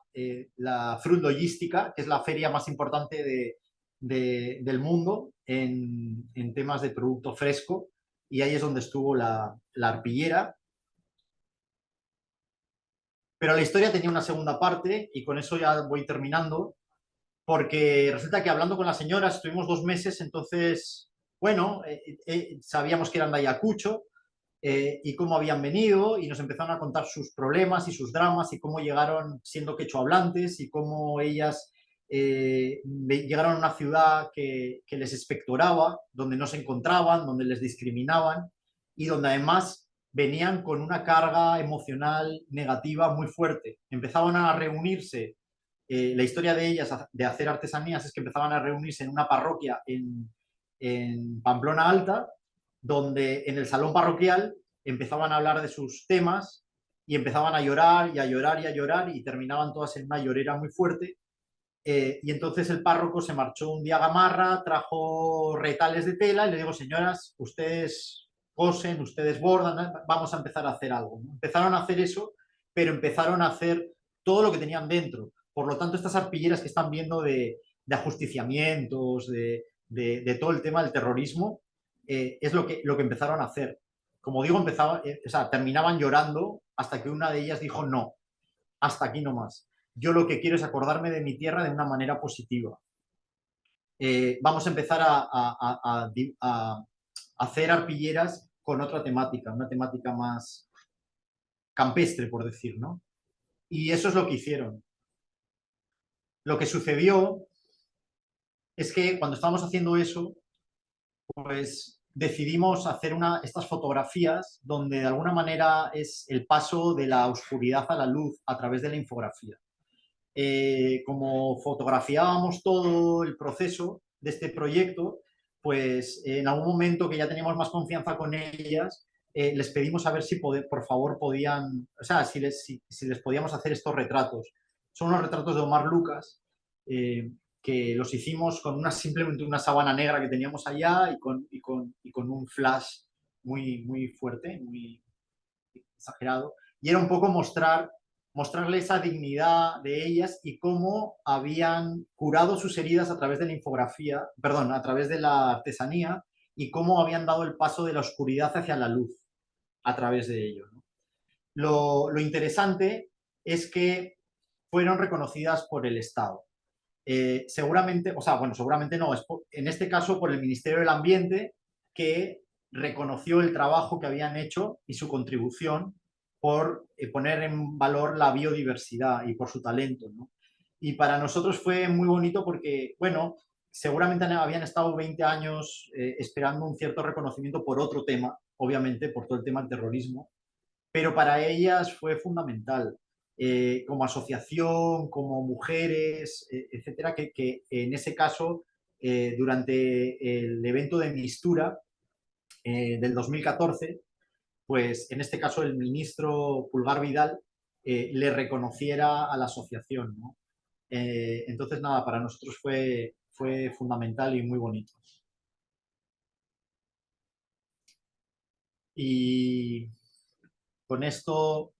la Fruit Logística, que es la feria más importante del mundo en temas de producto fresco. Y ahí es donde estuvo la arpillera. Pero la historia tenía una segunda parte y con eso ya voy terminando, porque resulta que hablando con la señora estuvimos 2 meses, entonces, bueno, sabíamos que eran de Ayacucho y cómo habían venido y nos empezaron a contar sus problemas y sus dramas y cómo llegaron siendo quechohablantes y cómo ellas llegaron a una ciudad que les expectoraba, donde no se encontraban, donde les discriminaban y donde además venían con una carga emocional negativa muy fuerte. Empezaban a reunirse, la historia de ellas de hacer artesanías es que empezaban a reunirse en una parroquia en Pamplona Alta, donde en el salón parroquial empezaban a hablar de sus temas y empezaban a llorar y a llorar y a llorar y terminaban todas en una llorera muy fuerte. Y entonces el párroco se marchó un día a Gamarra, trajo retales de tela y le digo, señoras, ustedes cosen, ustedes bordan, vamos a empezar a hacer algo, ¿no? Empezaron a hacer eso, pero empezaron a hacer todo lo que tenían dentro. Por lo tanto, estas arpilleras que están viendo de ajusticiamientos, de todo el tema del terrorismo, es lo que empezaron a hacer. Como digo, o sea, terminaban llorando hasta que una de ellas dijo no, hasta aquí no más. Yo lo que quiero es acordarme de mi tierra de una manera positiva. Vamos a empezar a hacer arpilleras con otra temática, una temática más campestre, por decir, ¿no? Y eso es lo que hicieron. Lo que sucedió es que cuando estábamos haciendo eso, pues decidimos hacer estas fotografías donde de alguna manera es el paso de la oscuridad a la luz a través de la infografía. Como fotografiábamos todo el proceso de este proyecto, pues en algún momento que ya teníamos más confianza con ellas, les pedimos a ver si por favor podían, o sea, si les podíamos hacer estos retratos. Son unos retratos de Omar Lucas, que los hicimos con simplemente una sábana negra que teníamos allá y con un flash muy, muy fuerte, muy exagerado. Y era un poco mostrarle esa dignidad de ellas y cómo habían curado sus heridas a través de la infografía, perdón, a través de la artesanía y cómo habían dado el paso de la oscuridad hacia la luz a través de ello, ¿no? Lo interesante es que fueron reconocidas por el Estado. Seguramente, o sea, bueno, seguramente no, en este caso por el Ministerio del Ambiente, que reconoció el trabajo que habían hecho y su contribución por poner en valor la biodiversidad y por su talento, ¿no? Y para nosotros fue muy bonito porque, bueno, seguramente habían estado 20 años esperando un cierto reconocimiento por otro tema, obviamente por todo el tema del terrorismo, pero para ellas fue fundamental. Como asociación, como mujeres, etcétera, que en ese caso, durante el evento de Mistura del 2014, pues en este caso el ministro Pulgar Vidal le reconociera a la asociación, ¿no? Entonces, nada, para nosotros fue fundamental y muy bonito. Y con esto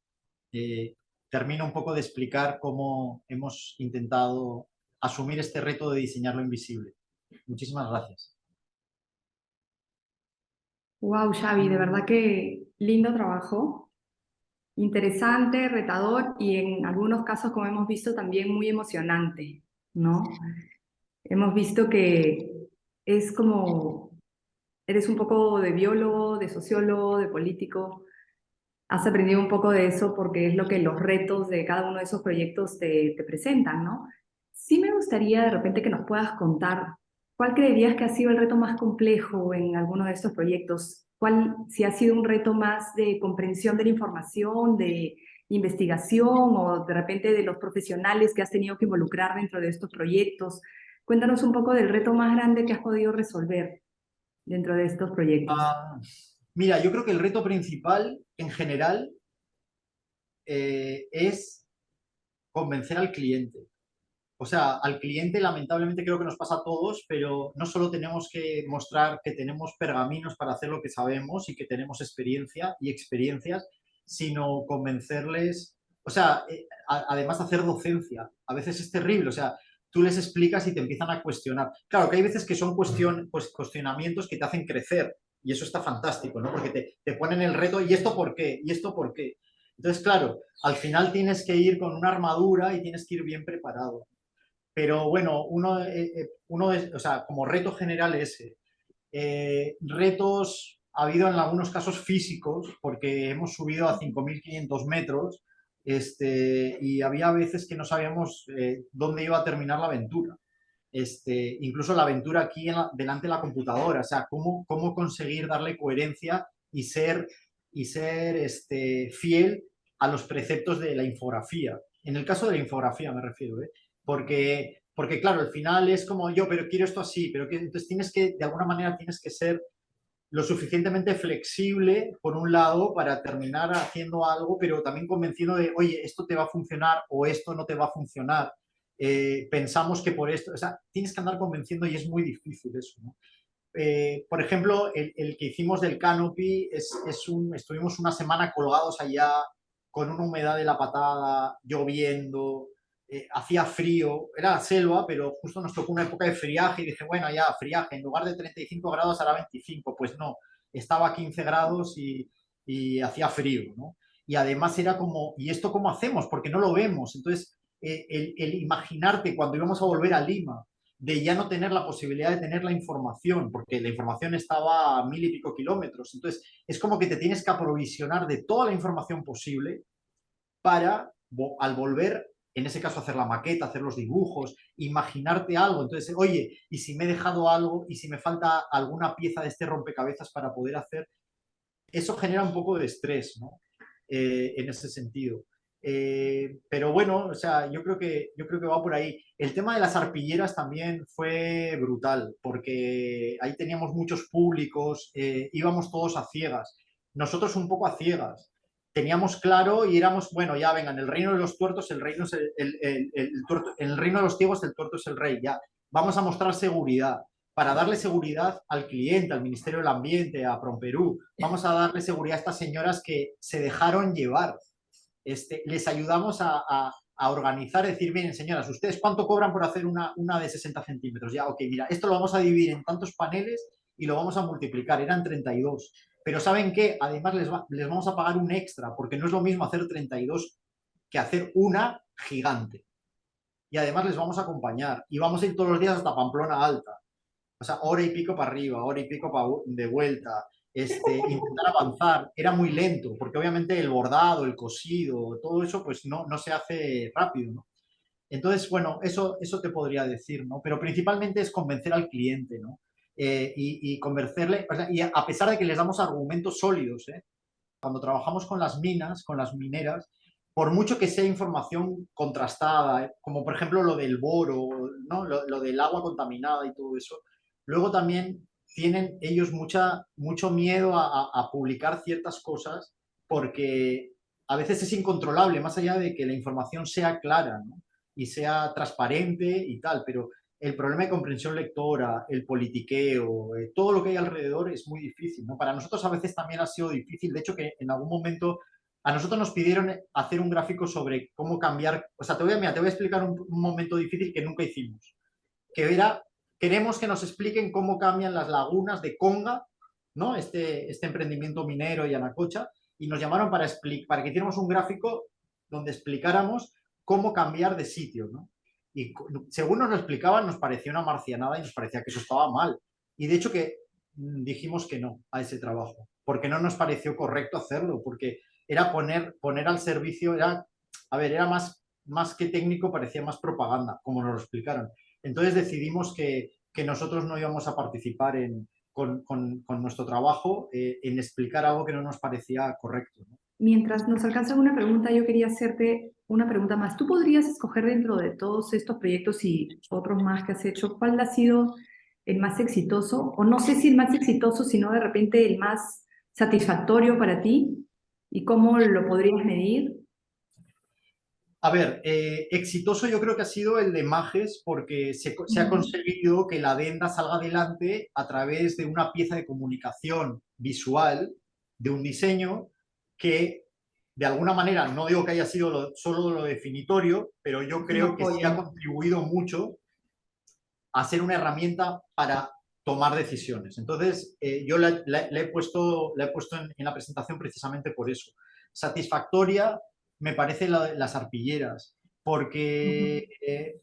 termino un poco de explicar cómo hemos intentado asumir este reto de diseñar lo invisible. Muchísimas gracias. Wow, Xavi, de verdad que lindo trabajo, interesante, retador y en algunos casos, como hemos visto, también muy emocionante, ¿no? Hemos visto que es como, eres un poco de biólogo, de sociólogo, de político. Has aprendido un poco de eso porque es lo que los retos de cada uno de esos proyectos te presentan, ¿no? Sí me gustaría de repente que nos puedas contar cuál creerías que ha sido el reto más complejo en alguno de estos proyectos. ¿Cuál, si ha sido un reto más de comprensión de la información, de investigación o de repente de los profesionales que has tenido que involucrar dentro de estos proyectos? Cuéntanos un poco del reto más grande que has podido resolver dentro de estos proyectos. Mira, yo creo que el reto principal en general es convencer al cliente. O sea, al cliente lamentablemente creo que nos pasa a todos, pero no solo tenemos que mostrar que tenemos pergaminos para hacer lo que sabemos y que tenemos experiencia y experiencias, sino convencerles, o sea, además hacer docencia. A veces es terrible, o sea, tú les explicas y te empiezan a cuestionar. Claro que hay veces que son pues, cuestionamientos que te hacen crecer y eso está fantástico, ¿no? Porque te ponen el reto, ¿y esto por qué? ¿Y esto por qué? Entonces, claro, al final tienes que ir con una armadura y tienes que ir bien preparado. Pero bueno, o sea, como reto general ese. Retos ha habido en algunos casos físicos, porque hemos subido a 5.500 metros y había veces que no sabíamos dónde iba a terminar la aventura. Incluso la aventura aquí delante de la computadora, o sea, cómo conseguir darle coherencia y ser fiel a los preceptos de la infografía. En el caso de la infografía me refiero, ¿eh? Porque claro, al final es como yo, pero quiero esto así, entonces de alguna manera tienes que ser lo suficientemente flexible, por un lado, para terminar haciendo algo, pero también convencido de, oye, esto te va a funcionar o esto no te va a funcionar. Pensamos que por esto, o sea, tienes que andar convenciendo y es muy difícil eso, ¿no? Por ejemplo, el que hicimos del canopy estuvimos una semana colgados allá con una humedad de la patada, lloviendo, hacía frío, era selva, pero justo nos tocó una época de friaje y dije, bueno, ya, friaje, en lugar de 35 grados hará 25, pues no, estaba a 15 grados y hacía frío, ¿no? Y además era como, ¿y esto cómo hacemos? Porque no lo vemos. Entonces, el imaginarte cuando íbamos a volver a Lima, de ya no tener la posibilidad de tener la información, porque la información estaba a 1.000 y pico kilómetros. Entonces, es como que te tienes que aprovisionar de toda la información posible para, al volver, en ese caso, hacer la maqueta, hacer los dibujos, imaginarte algo. Entonces, oye, ¿y si me he dejado algo? ¿Y si me falta alguna pieza de este rompecabezas para poder hacer? Eso genera un poco de estrés, ¿no? En ese sentido. Pero bueno, o sea, yo creo que va por ahí. El tema de las arpilleras también fue brutal, porque ahí teníamos muchos públicos, íbamos todos a ciegas, nosotros un poco a ciegas. Teníamos claro y éramos, bueno, ya vengan, el reino de los tuertos, el reino es el reino de los ciegos, el tuerto es el rey, ya. Vamos a mostrar seguridad para darle seguridad al cliente, al Ministerio del Ambiente, a Promperú. Vamos a darle seguridad a estas señoras que se dejaron llevar. Les ayudamos a organizar, decir, miren, señoras, ¿ustedes cuánto cobran por hacer una de 60 centímetros? Ya, ok, mira, esto lo vamos a dividir en tantos paneles y lo vamos a multiplicar, eran 32. Pero ¿saben qué? Además les vamos a pagar un extra, porque no es lo mismo hacer 32 que hacer una gigante. Y además les vamos a acompañar y vamos a ir todos los días hasta Pamplona Alta. O sea, hora y pico para arriba, hora y pico de vuelta, intentar avanzar. Era muy lento, porque obviamente el bordado, el cosido, todo eso, pues no se hace rápido, ¿no? Entonces, bueno, eso te podría decir, ¿no? Pero principalmente es convencer al cliente, ¿no? Y convencerle, o sea, y a pesar de que les damos argumentos sólidos, ¿eh? Cuando trabajamos con las minas, con las mineras, por mucho que sea información contrastada, como por ejemplo lo del boro, ¿no? Lo del agua contaminada y todo eso, luego también tienen ellos mucho miedo a publicar ciertas cosas porque a veces es incontrolable, más allá de que la información sea clara, ¿no? Y sea transparente y tal, pero el problema de comprensión lectora, el politiqueo, todo lo que hay alrededor es muy difícil, ¿no? Para nosotros a veces también ha sido difícil, de hecho que en algún momento a nosotros nos pidieron hacer un gráfico sobre cómo cambiar, o sea, te voy a explicar un momento difícil que nunca hicimos, que era, queremos que nos expliquen cómo cambian las lagunas de Conga, ¿no? Este emprendimiento minero y Anacocha, y nos llamaron para que hiciéramos un gráfico donde explicáramos cómo cambiar de sitio, ¿no? Y según nos lo explicaban, nos parecía una marcianada y nos parecía que eso estaba mal. Y de hecho que dijimos que no a ese trabajo, porque no nos pareció correcto hacerlo, porque era poner al servicio, era más que técnico, parecía más propaganda, como nos lo explicaron. Entonces decidimos que nosotros no íbamos a participar con nuestro trabajo en explicar algo que no nos parecía correcto, ¿no? Mientras nos alcanza una pregunta, yo quería hacerte una pregunta más. ¿Tú podrías escoger dentro de todos estos proyectos y otros más que has hecho, cuál ha sido el más exitoso? O no sé si el más exitoso, sino de repente el más satisfactorio para ti y cómo lo podrías medir. A ver, exitoso yo creo que ha sido el de Majes porque se ha conseguido que la adenda salga adelante a través de una pieza de comunicación visual, de un diseño que de alguna manera, no digo que haya sido solo lo definitorio, pero yo Un creo que sí ha apoyo. contribuido mucho a ser una herramienta para tomar decisiones. Entonces, yo la he puesto en la presentación precisamente por eso, satisfactoria me parece las arpilleras, porque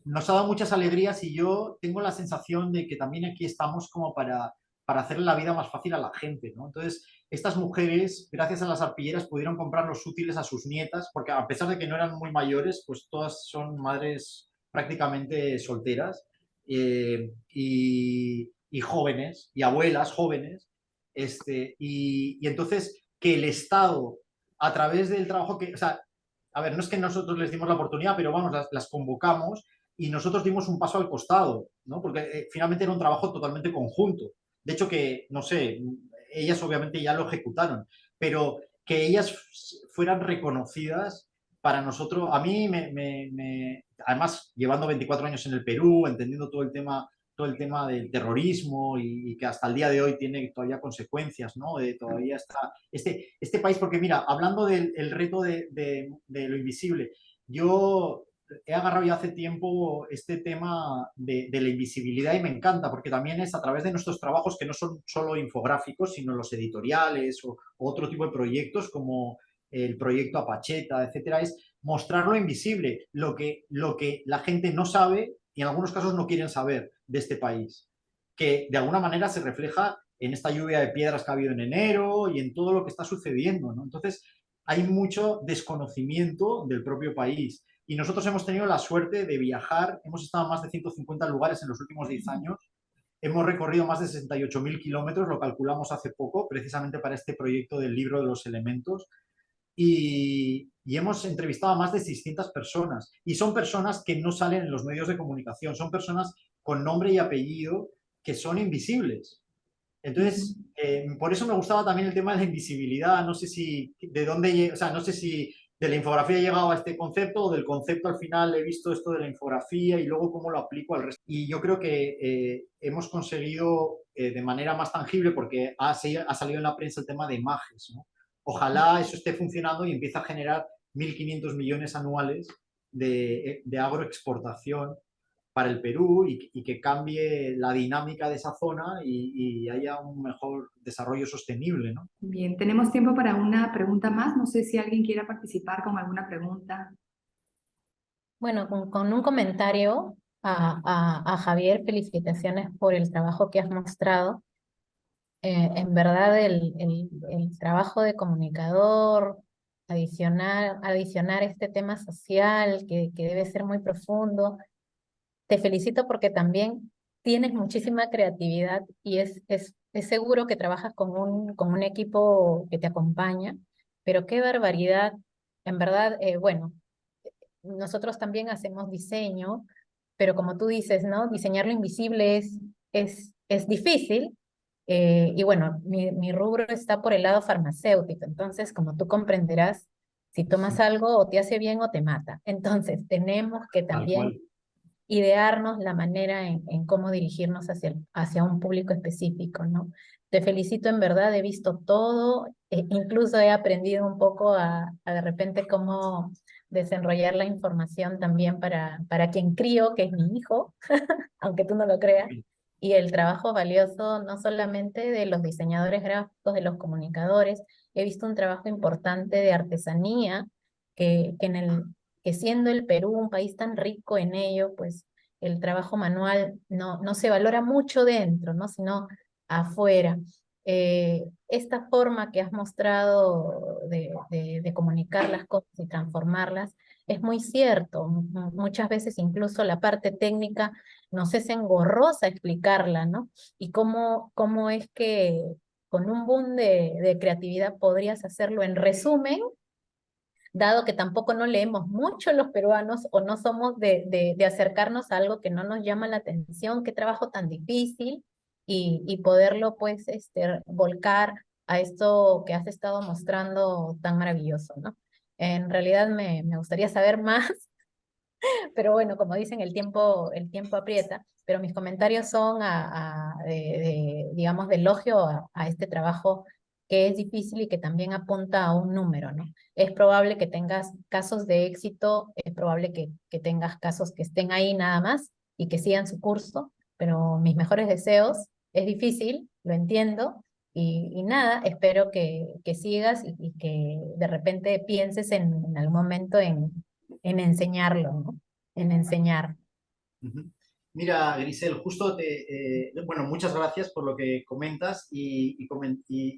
nos ha dado muchas alegrías y yo tengo la sensación de que también aquí estamos como para hacerle la vida más fácil a la gente, ¿no? Entonces, estas mujeres, gracias a las arpilleras, pudieron comprar los útiles a sus nietas, porque a pesar de que no eran muy mayores, pues todas son madres prácticamente solteras y jóvenes, y abuelas jóvenes, y entonces que el Estado, a través del trabajo que, o sea, a ver, no es que nosotros les dimos la oportunidad, pero vamos, las convocamos y nosotros dimos un paso al costado, ¿no? Porque finalmente era un trabajo totalmente conjunto. De hecho que, no sé, ellas obviamente ya lo ejecutaron, pero que ellas fueran reconocidas para nosotros, a mí además llevando 24 años en el Perú, entendiendo todo el tema del terrorismo y que hasta el día de hoy tiene todavía consecuencias, ¿no? Todavía está este país, porque mira, hablando del reto de lo invisible, yo he agarrado ya hace tiempo este tema de la invisibilidad y me encanta, porque también es a través de nuestros trabajos que no son solo infográficos, sino los editoriales o otro tipo de proyectos como el proyecto Apacheta, etcétera, es mostrar lo invisible, lo que la gente no sabe y en algunos casos no quieren saber de este país, que de alguna manera se refleja en esta lluvia de piedras que ha habido en enero y en todo lo que está sucediendo, ¿no? Entonces, hay mucho desconocimiento del propio país. Y nosotros hemos tenido la suerte de viajar, hemos estado en más de 150 lugares en los últimos 10 años, hemos recorrido más de 68.000 kilómetros, lo calculamos hace poco, precisamente para este proyecto del libro de los elementos, y hemos entrevistado a más de 600 personas. Y son personas que no salen en los medios de comunicación, son personas con nombre y apellido que son invisibles. Entonces, por eso me gustaba también el tema de la invisibilidad. No sé si de dónde, o sea, no sé si de la infografía he llegado a este concepto o del concepto al final he visto esto de la infografía y luego cómo lo aplico al resto. Y yo creo que hemos conseguido de manera más tangible, porque ha salido en la prensa el tema de imágenes, ¿no? Ojalá eso esté funcionando y empiece a generar 1.500 millones anuales de agroexportación para el Perú y que cambie la dinámica de esa zona y haya un mejor desarrollo sostenible, ¿no? Bien, tenemos tiempo para una pregunta más. No sé si alguien quiera participar con alguna pregunta. Bueno, con un comentario a Javier, felicitaciones por el trabajo que has mostrado. En verdad, el trabajo de comunicador, adicionar este tema social que debe ser muy profundo. Te felicito porque también tienes muchísima creatividad y es seguro que trabajas con un equipo que te acompaña, pero qué barbaridad. En verdad, bueno, nosotros también hacemos diseño, pero como tú dices, ¿no? Diseñar lo invisible es difícil. Y bueno, mi rubro está por el lado farmacéutico, entonces como tú comprenderás, si tomas algo o te hace bien o te mata. Entonces tenemos que Tal también cual. idearnos la manera en cómo dirigirnos hacia un público específico, ¿no? Te felicito en verdad, he visto todo, incluso he aprendido un poco a de repente cómo desenrollar la información también para quien crío, que es mi hijo, aunque tú no lo creas, y el trabajo valioso no solamente de los diseñadores gráficos, de los comunicadores, he visto un trabajo importante de artesanía, que siendo el Perú un país tan rico en ello, pues el trabajo manual no se valora mucho dentro, ¿no? Sino afuera. Esta forma que has mostrado de comunicar las cosas y transformarlas es muy cierto. Muchas veces incluso la parte técnica nos es engorrosa explicarla, ¿no? Y cómo es que con un boom de creatividad podrías hacerlo en resumen, dado que tampoco no leemos mucho los peruanos o no somos de acercarnos a algo que no nos llama la atención, qué trabajo tan difícil, y poderlo pues volcar a esto que has estado mostrando tan maravilloso, ¿no? En realidad me gustaría saber más, pero bueno, como dicen, el tiempo aprieta, pero mis comentarios son digamos, de elogio a este trabajo que es difícil y que también apunta a un número, ¿no? Es probable que tengas casos de éxito, es probable que tengas casos que estén ahí nada más y que sigan su curso, pero mis mejores deseos, es difícil, lo entiendo, Y nada, espero que sigas y que de repente pienses en algún momento en enseñarlo, ¿no? En enseñar. Ujú. Mira, Grisel, justo bueno, muchas gracias por lo que comentas y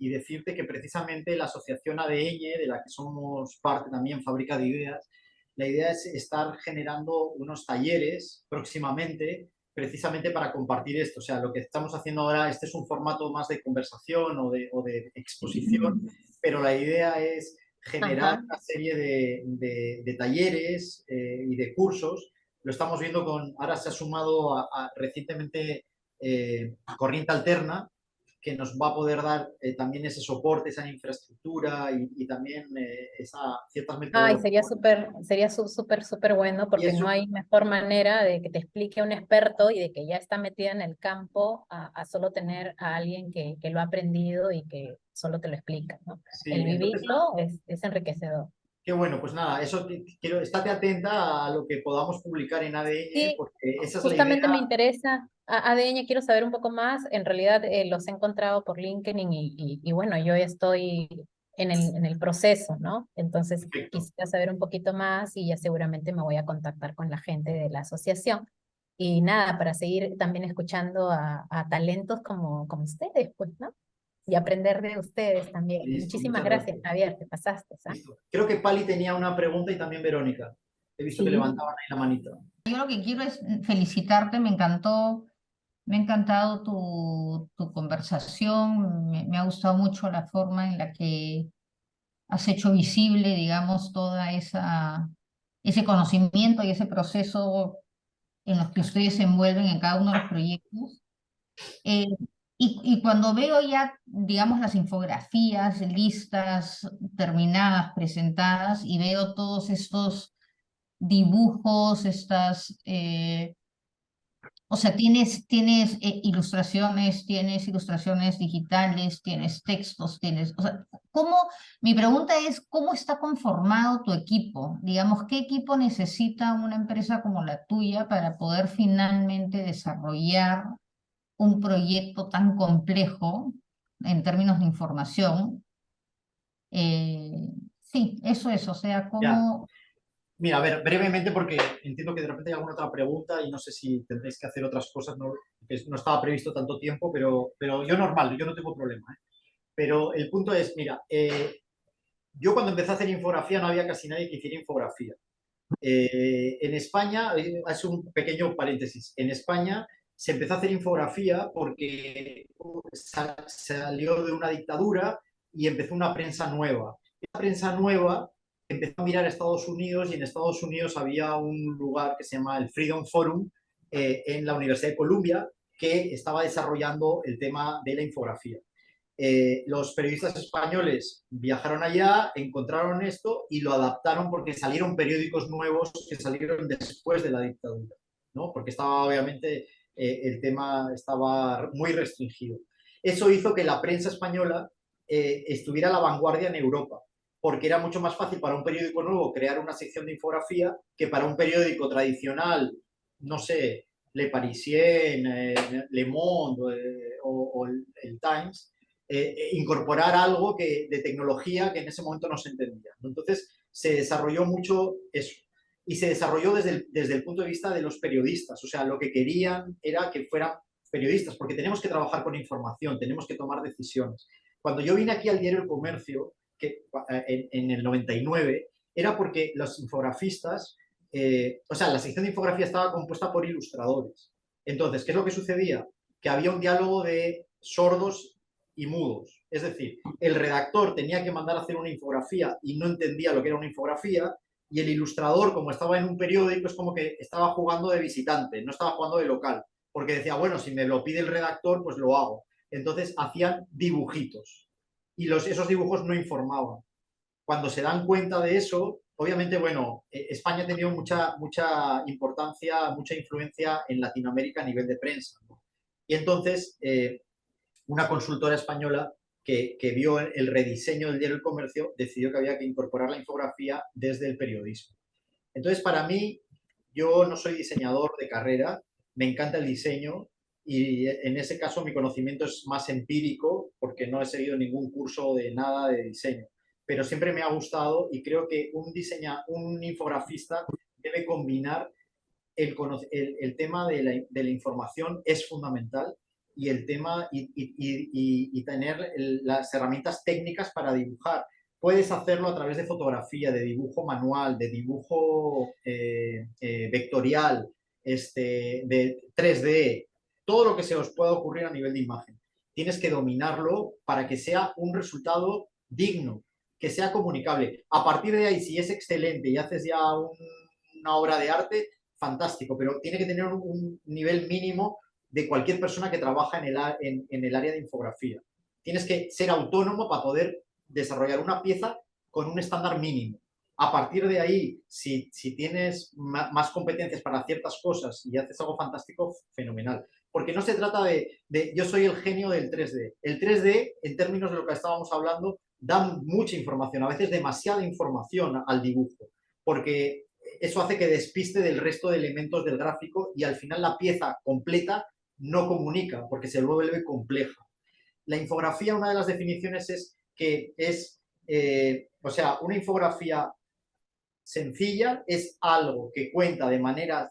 decirte que precisamente la asociación ADN, de la que somos parte también, Fábrica de Ideas, la idea es estar generando unos talleres próximamente precisamente para compartir esto. O sea, lo que estamos haciendo ahora, este es un formato más de conversación o de exposición, pero la idea es generar Ajá. una serie de talleres y de cursos. Lo estamos viendo ahora se ha sumado recientemente Corriente Alterna, que nos va a poder dar también ese soporte, esa infraestructura y también ciertas Ay, metodologías. sería súper, súper bueno Y porque eso, no hay mejor manera de que te explique un experto y de que ya está metida en el campo a solo tener a alguien que lo ha aprendido y que solo te lo explica, ¿no? sí, El entonces, vivirlo es enriquecedor. qué bueno, pues nada, eso quiero, estate atenta a lo que podamos publicar en ADN, Sí, porque esa es la justamente me idea. interesa. ADN, quiero saber un poco más. En realidad los he encontrado por LinkedIn y bueno, yo estoy en el proceso, ¿no? Entonces Perfecto. quisiera saber un poquito más y ya seguramente me voy a contactar con la gente de la asociación. Y nada, para seguir también escuchando a talentos como ustedes, pues, ¿no? Y aprender de ustedes también. Listo, Muchísimas muchas gracias, gracias. Javier, te pasaste, ¿ah? Listo. Creo que Pali tenía una pregunta y también Verónica. He visto que Sí, levantaban ahí la manita. yo lo que quiero es felicitarte, me ha encantado tu conversación, me ha gustado mucho la forma en la que has hecho visible, digamos, ese conocimiento y ese proceso en los que ustedes se envuelven en cada uno de los proyectos. Eh, y cuando veo ya, digamos, las infografías listas, terminadas, presentadas, y veo todos estos dibujos, o sea, tienes ilustraciones digitales, tienes textos, o sea, mi pregunta es, ¿cómo está conformado tu equipo? Digamos, ¿qué equipo necesita una empresa como la tuya para poder finalmente desarrollar un proyecto tan complejo en términos de información? Eh, sí, eso es, o sea, Ya. ¿cómo? Mira, a ver, brevemente, porque entiendo que de repente hay alguna otra pregunta y no sé si tendréis que hacer otras cosas, no, que no estaba previsto tanto tiempo, pero yo normal, yo no tengo problema. ¿Eh? Pero el punto es, mira, yo cuando empecé a hacer infografía no había casi nadie que hiciera infografía. En España, hace un pequeño paréntesis, en España se empezó a hacer infografía porque salió de una dictadura y empezó una prensa nueva. Esa prensa nueva empezó a mirar a Estados Unidos y en Estados Unidos había un lugar que se llama el Freedom Forum en la Universidad de Columbia que estaba desarrollando el tema de la infografía. Los periodistas españoles viajaron allá, encontraron esto y lo adaptaron porque salieron periódicos nuevos que salieron después de la dictadura, ¿no? Porque estaba obviamente el tema estaba muy restringido. Eso hizo que la prensa española estuviera a la vanguardia en Europa, porque era mucho más fácil para un periódico nuevo crear una sección de infografía que para un periódico tradicional, no sé, Le Parisien, Le Monde o el Times, incorporar algo de tecnología que en ese momento no se entendía. Entonces, se desarrolló mucho eso. Y se desarrolló desde el punto de vista de los periodistas. O sea, lo que querían era que fueran periodistas, porque tenemos que trabajar con información, tenemos que tomar decisiones. Cuando yo vine aquí al diario El Comercio, que, en el 99, era porque los infografistas, o sea, la sección de infografía estaba compuesta por ilustradores. Entonces, ¿qué es lo que sucedía? Que había un diálogo de sordos y mudos. Es decir, el redactor tenía que mandar a hacer una infografía y no entendía lo que era una infografía, y el ilustrador, como estaba en un periódico, es como que estaba jugando de visitante, no estaba jugando de local, porque decía, bueno, si me lo pide el redactor, pues lo hago. Entonces hacían dibujitos y esos dibujos no informaban. Cuando se dan cuenta de eso, obviamente, bueno, España ha tenido mucha importancia, mucha influencia en Latinoamérica a nivel de prensa, ¿no? Y entonces, una consultora española que vio el rediseño del diario El Comercio decidió que había que incorporar la infografía desde el periodismo. Entonces, para mí, yo no soy diseñador de carrera, me encanta el diseño y en ese caso mi conocimiento es más empírico porque no he seguido ningún curso de nada de diseño, pero siempre me ha gustado y creo que un infografista debe combinar el tema de la información es fundamental y el tema y tener las herramientas técnicas para dibujar. Puedes hacerlo a través de fotografía, de dibujo manual, de dibujo vectorial, de 3D, todo lo que se os pueda ocurrir a nivel de imagen. Tienes que dominarlo para que sea un resultado digno, que sea comunicable. A partir de ahí, si es excelente y haces ya una obra de arte, fantástico, pero tiene que tener un nivel mínimo de cualquier persona que trabaja en el área de infografía. Tienes que ser autónomo para poder desarrollar una pieza con un estándar mínimo. A partir de ahí, si tienes más competencias para ciertas cosas y haces algo fantástico, fenomenal. Porque no se trata de yo soy el genio del 3D. El 3D, en términos de lo que estábamos hablando, da mucha información, a veces demasiada información al dibujo, porque eso hace que despiste del resto de elementos del gráfico y al final la pieza completa no comunica porque se vuelve compleja. La infografía, una de las definiciones es que es, o sea, una infografía sencilla es algo que cuenta de manera,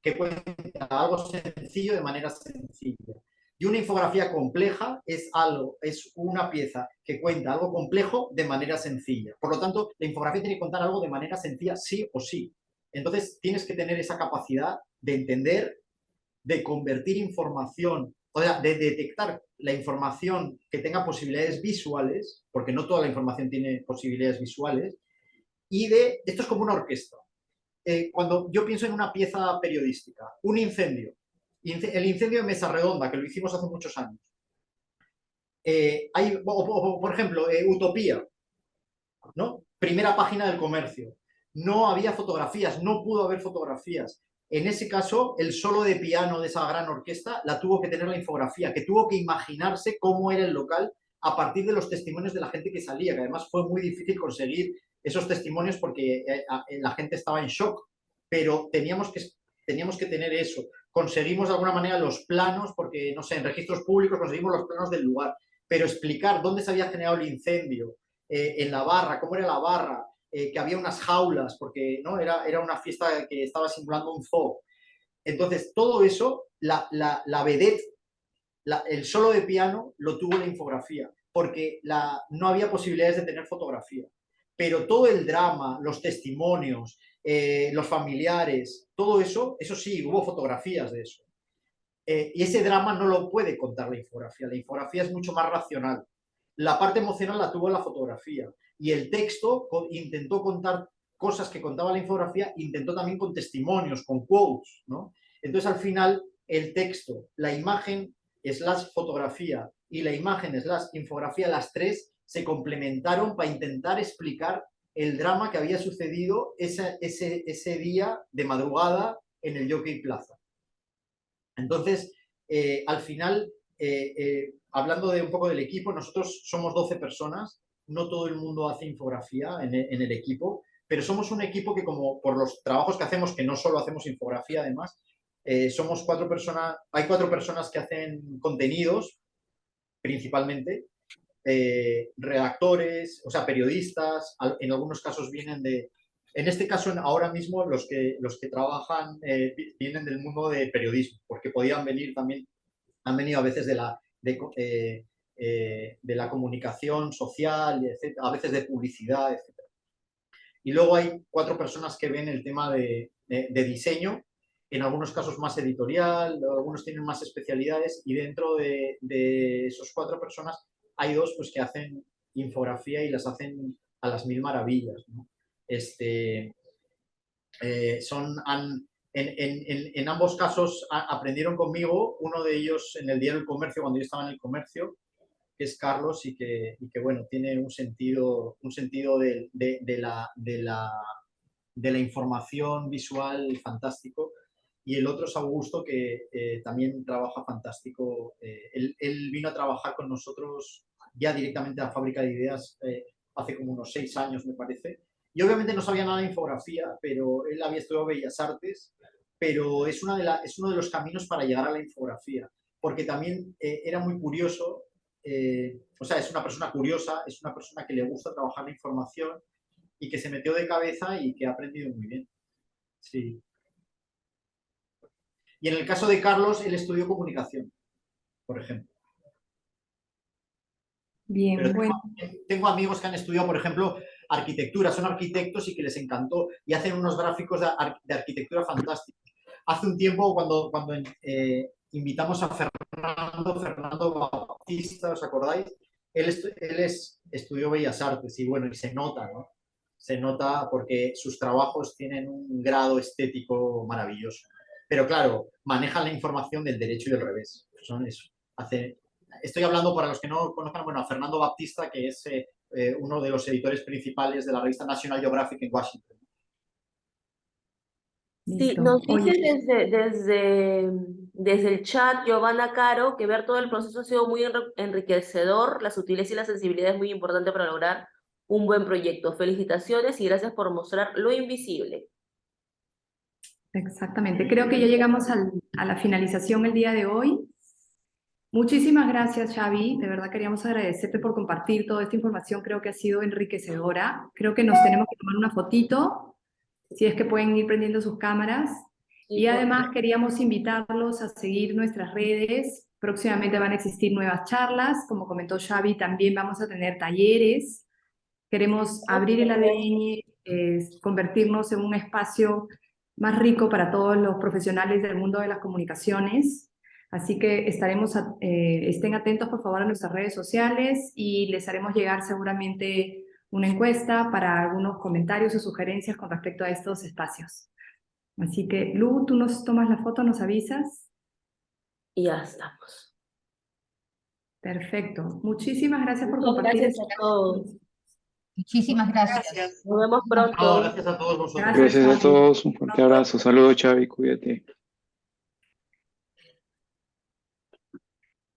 que cuenta algo sencillo de manera sencilla. Y una infografía compleja es una pieza que cuenta algo complejo de manera sencilla. Por lo tanto, la infografía tiene que contar algo de manera sencilla sí o sí. Entonces, tienes que tener esa capacidad de entender, de convertir información, o sea, de detectar la información que tenga posibilidades visuales, porque no toda la información tiene posibilidades visuales, esto es como una orquesta. Cuando yo pienso en una pieza periodística, un incendio, el incendio de Mesa Redonda, que lo hicimos hace muchos años. Por ejemplo, Utopía, ¿no? Primera página del Comercio. No había fotografías, no pudo haber fotografías. En ese caso, el solo de piano de esa gran orquesta la tuvo que tener la infografía, que tuvo que imaginarse cómo era el local a partir de los testimonios de la gente que salía, que además fue muy difícil conseguir esos testimonios porque la gente estaba en shock, pero teníamos que tener eso. Conseguimos de alguna manera los planos, porque, no sé, en registros públicos conseguimos los planos del lugar, pero explicar dónde se había generado el incendio, en la barra, cómo era la barra, que había unas jaulas, porque ¿no? era una fiesta que estaba simulando un zoo. Entonces, todo eso, la vedette, el solo de piano, lo tuvo la infografía, porque no había posibilidades de tener fotografía. Pero todo el drama, los testimonios, los familiares, todo eso sí, hubo fotografías de eso. Y ese drama no lo puede contar la infografía. La infografía es mucho más racional. La parte emocional la tuvo la fotografía. Y el texto intentó contar cosas que contaba la infografía, intentó también con testimonios, con quotes, ¿no? Entonces, al final, el texto, la imagen / fotografía y la imagen / infografía, las tres se complementaron para intentar explicar el drama que había sucedido ese día de madrugada en el Jockey Plaza. Entonces, al final, hablando de un poco del equipo, nosotros somos 12 personas, no todo el mundo hace infografía en el equipo, pero somos un equipo que, como por los trabajos que hacemos, que no solo hacemos infografía además, somos 4 personas, hay 4 personas que hacen contenidos, principalmente, redactores, o sea, periodistas, en algunos casos vienen en este caso, ahora mismo, los que trabajan vienen del mundo de periodismo, porque podían venir también, han venido a veces de la comunicación social, etcétera, a veces de publicidad, etc. Y luego hay 4 personas que ven el tema de diseño, en algunos casos más editorial, algunos tienen más especialidades, y dentro de esos 4 personas hay 2 pues, que hacen infografía y las hacen a las mil maravillas, ¿no? En ambos casos aprendieron conmigo, uno de ellos en el diario El Comercio, cuando yo estaba en El Comercio, que es Carlos, y que bueno, tiene un sentido de la información visual fantástico, y el otro es Augusto, que también trabaja fantástico. Él vino a trabajar con nosotros ya directamente a Fábrica de Ideas hace como unos 6 años, me parece, y obviamente no sabía nada de infografía, pero él había estudiado Bellas Artes, pero es uno de los caminos para llegar a la infografía, porque también era muy curioso, o sea, es una persona curiosa, es una persona que le gusta trabajar la información y que se metió de cabeza y que ha aprendido muy bien. Sí. Y en el caso de Carlos, él estudió comunicación, por ejemplo. Bien, Pero bueno. tengo amigos que han estudiado, por ejemplo, arquitectura, son arquitectos y que les encantó y hacen unos gráficos de arquitectura fantásticos. Hace un tiempo, cuando invitamos a Fernando Baptista, ¿os acordáis? Él estudió Bellas Artes y bueno, y se nota, ¿no? Se nota porque sus trabajos tienen un grado estético maravilloso. Pero claro, manejan la información del derecho y del revés. Son eso. Estoy hablando, para los que no conozcan, bueno, a Fernando Baptista, que es uno de los editores principales de la revista National Geographic en Washington. Sí, Listo. nos Oye, dice desde el chat Giovanna Caro que ver todo el proceso ha sido muy enriquecedor, la sutileza y la sensibilidad es muy importante para lograr un buen proyecto. Felicitaciones y gracias por mostrar lo invisible. exactamente. Creo que ya llegamos a la finalización el día de hoy. Muchísimas gracias, Xavi. De verdad queríamos agradecerte por compartir toda esta información. Creo que ha sido enriquecedora. Creo que nos tenemos que tomar una fotito, si es que pueden ir prendiendo sus cámaras. Sí, Y por además favor. queríamos invitarlos a seguir nuestras redes. Próximamente van a existir nuevas charlas. Como comentó Xavi, también vamos a tener talleres. Queremos abrir el ADN, convertirnos en un espacio más rico para todos los profesionales del mundo de las comunicaciones. Así que estén atentos por favor a nuestras redes sociales y les haremos llegar seguramente una encuesta para algunos comentarios o sugerencias con respecto a estos espacios. Así que, Lu, tú nos tomas la foto, nos avisas. Y ya estamos. Perfecto. Muchísimas gracias por Muchas compartir. gracias a todos. Muchísimas gracias. Nos vemos No, pronto. gracias a todos vosotros. Gracias. Gracias a todos, un fuerte abrazo. Saludos, Xavi, cuídate.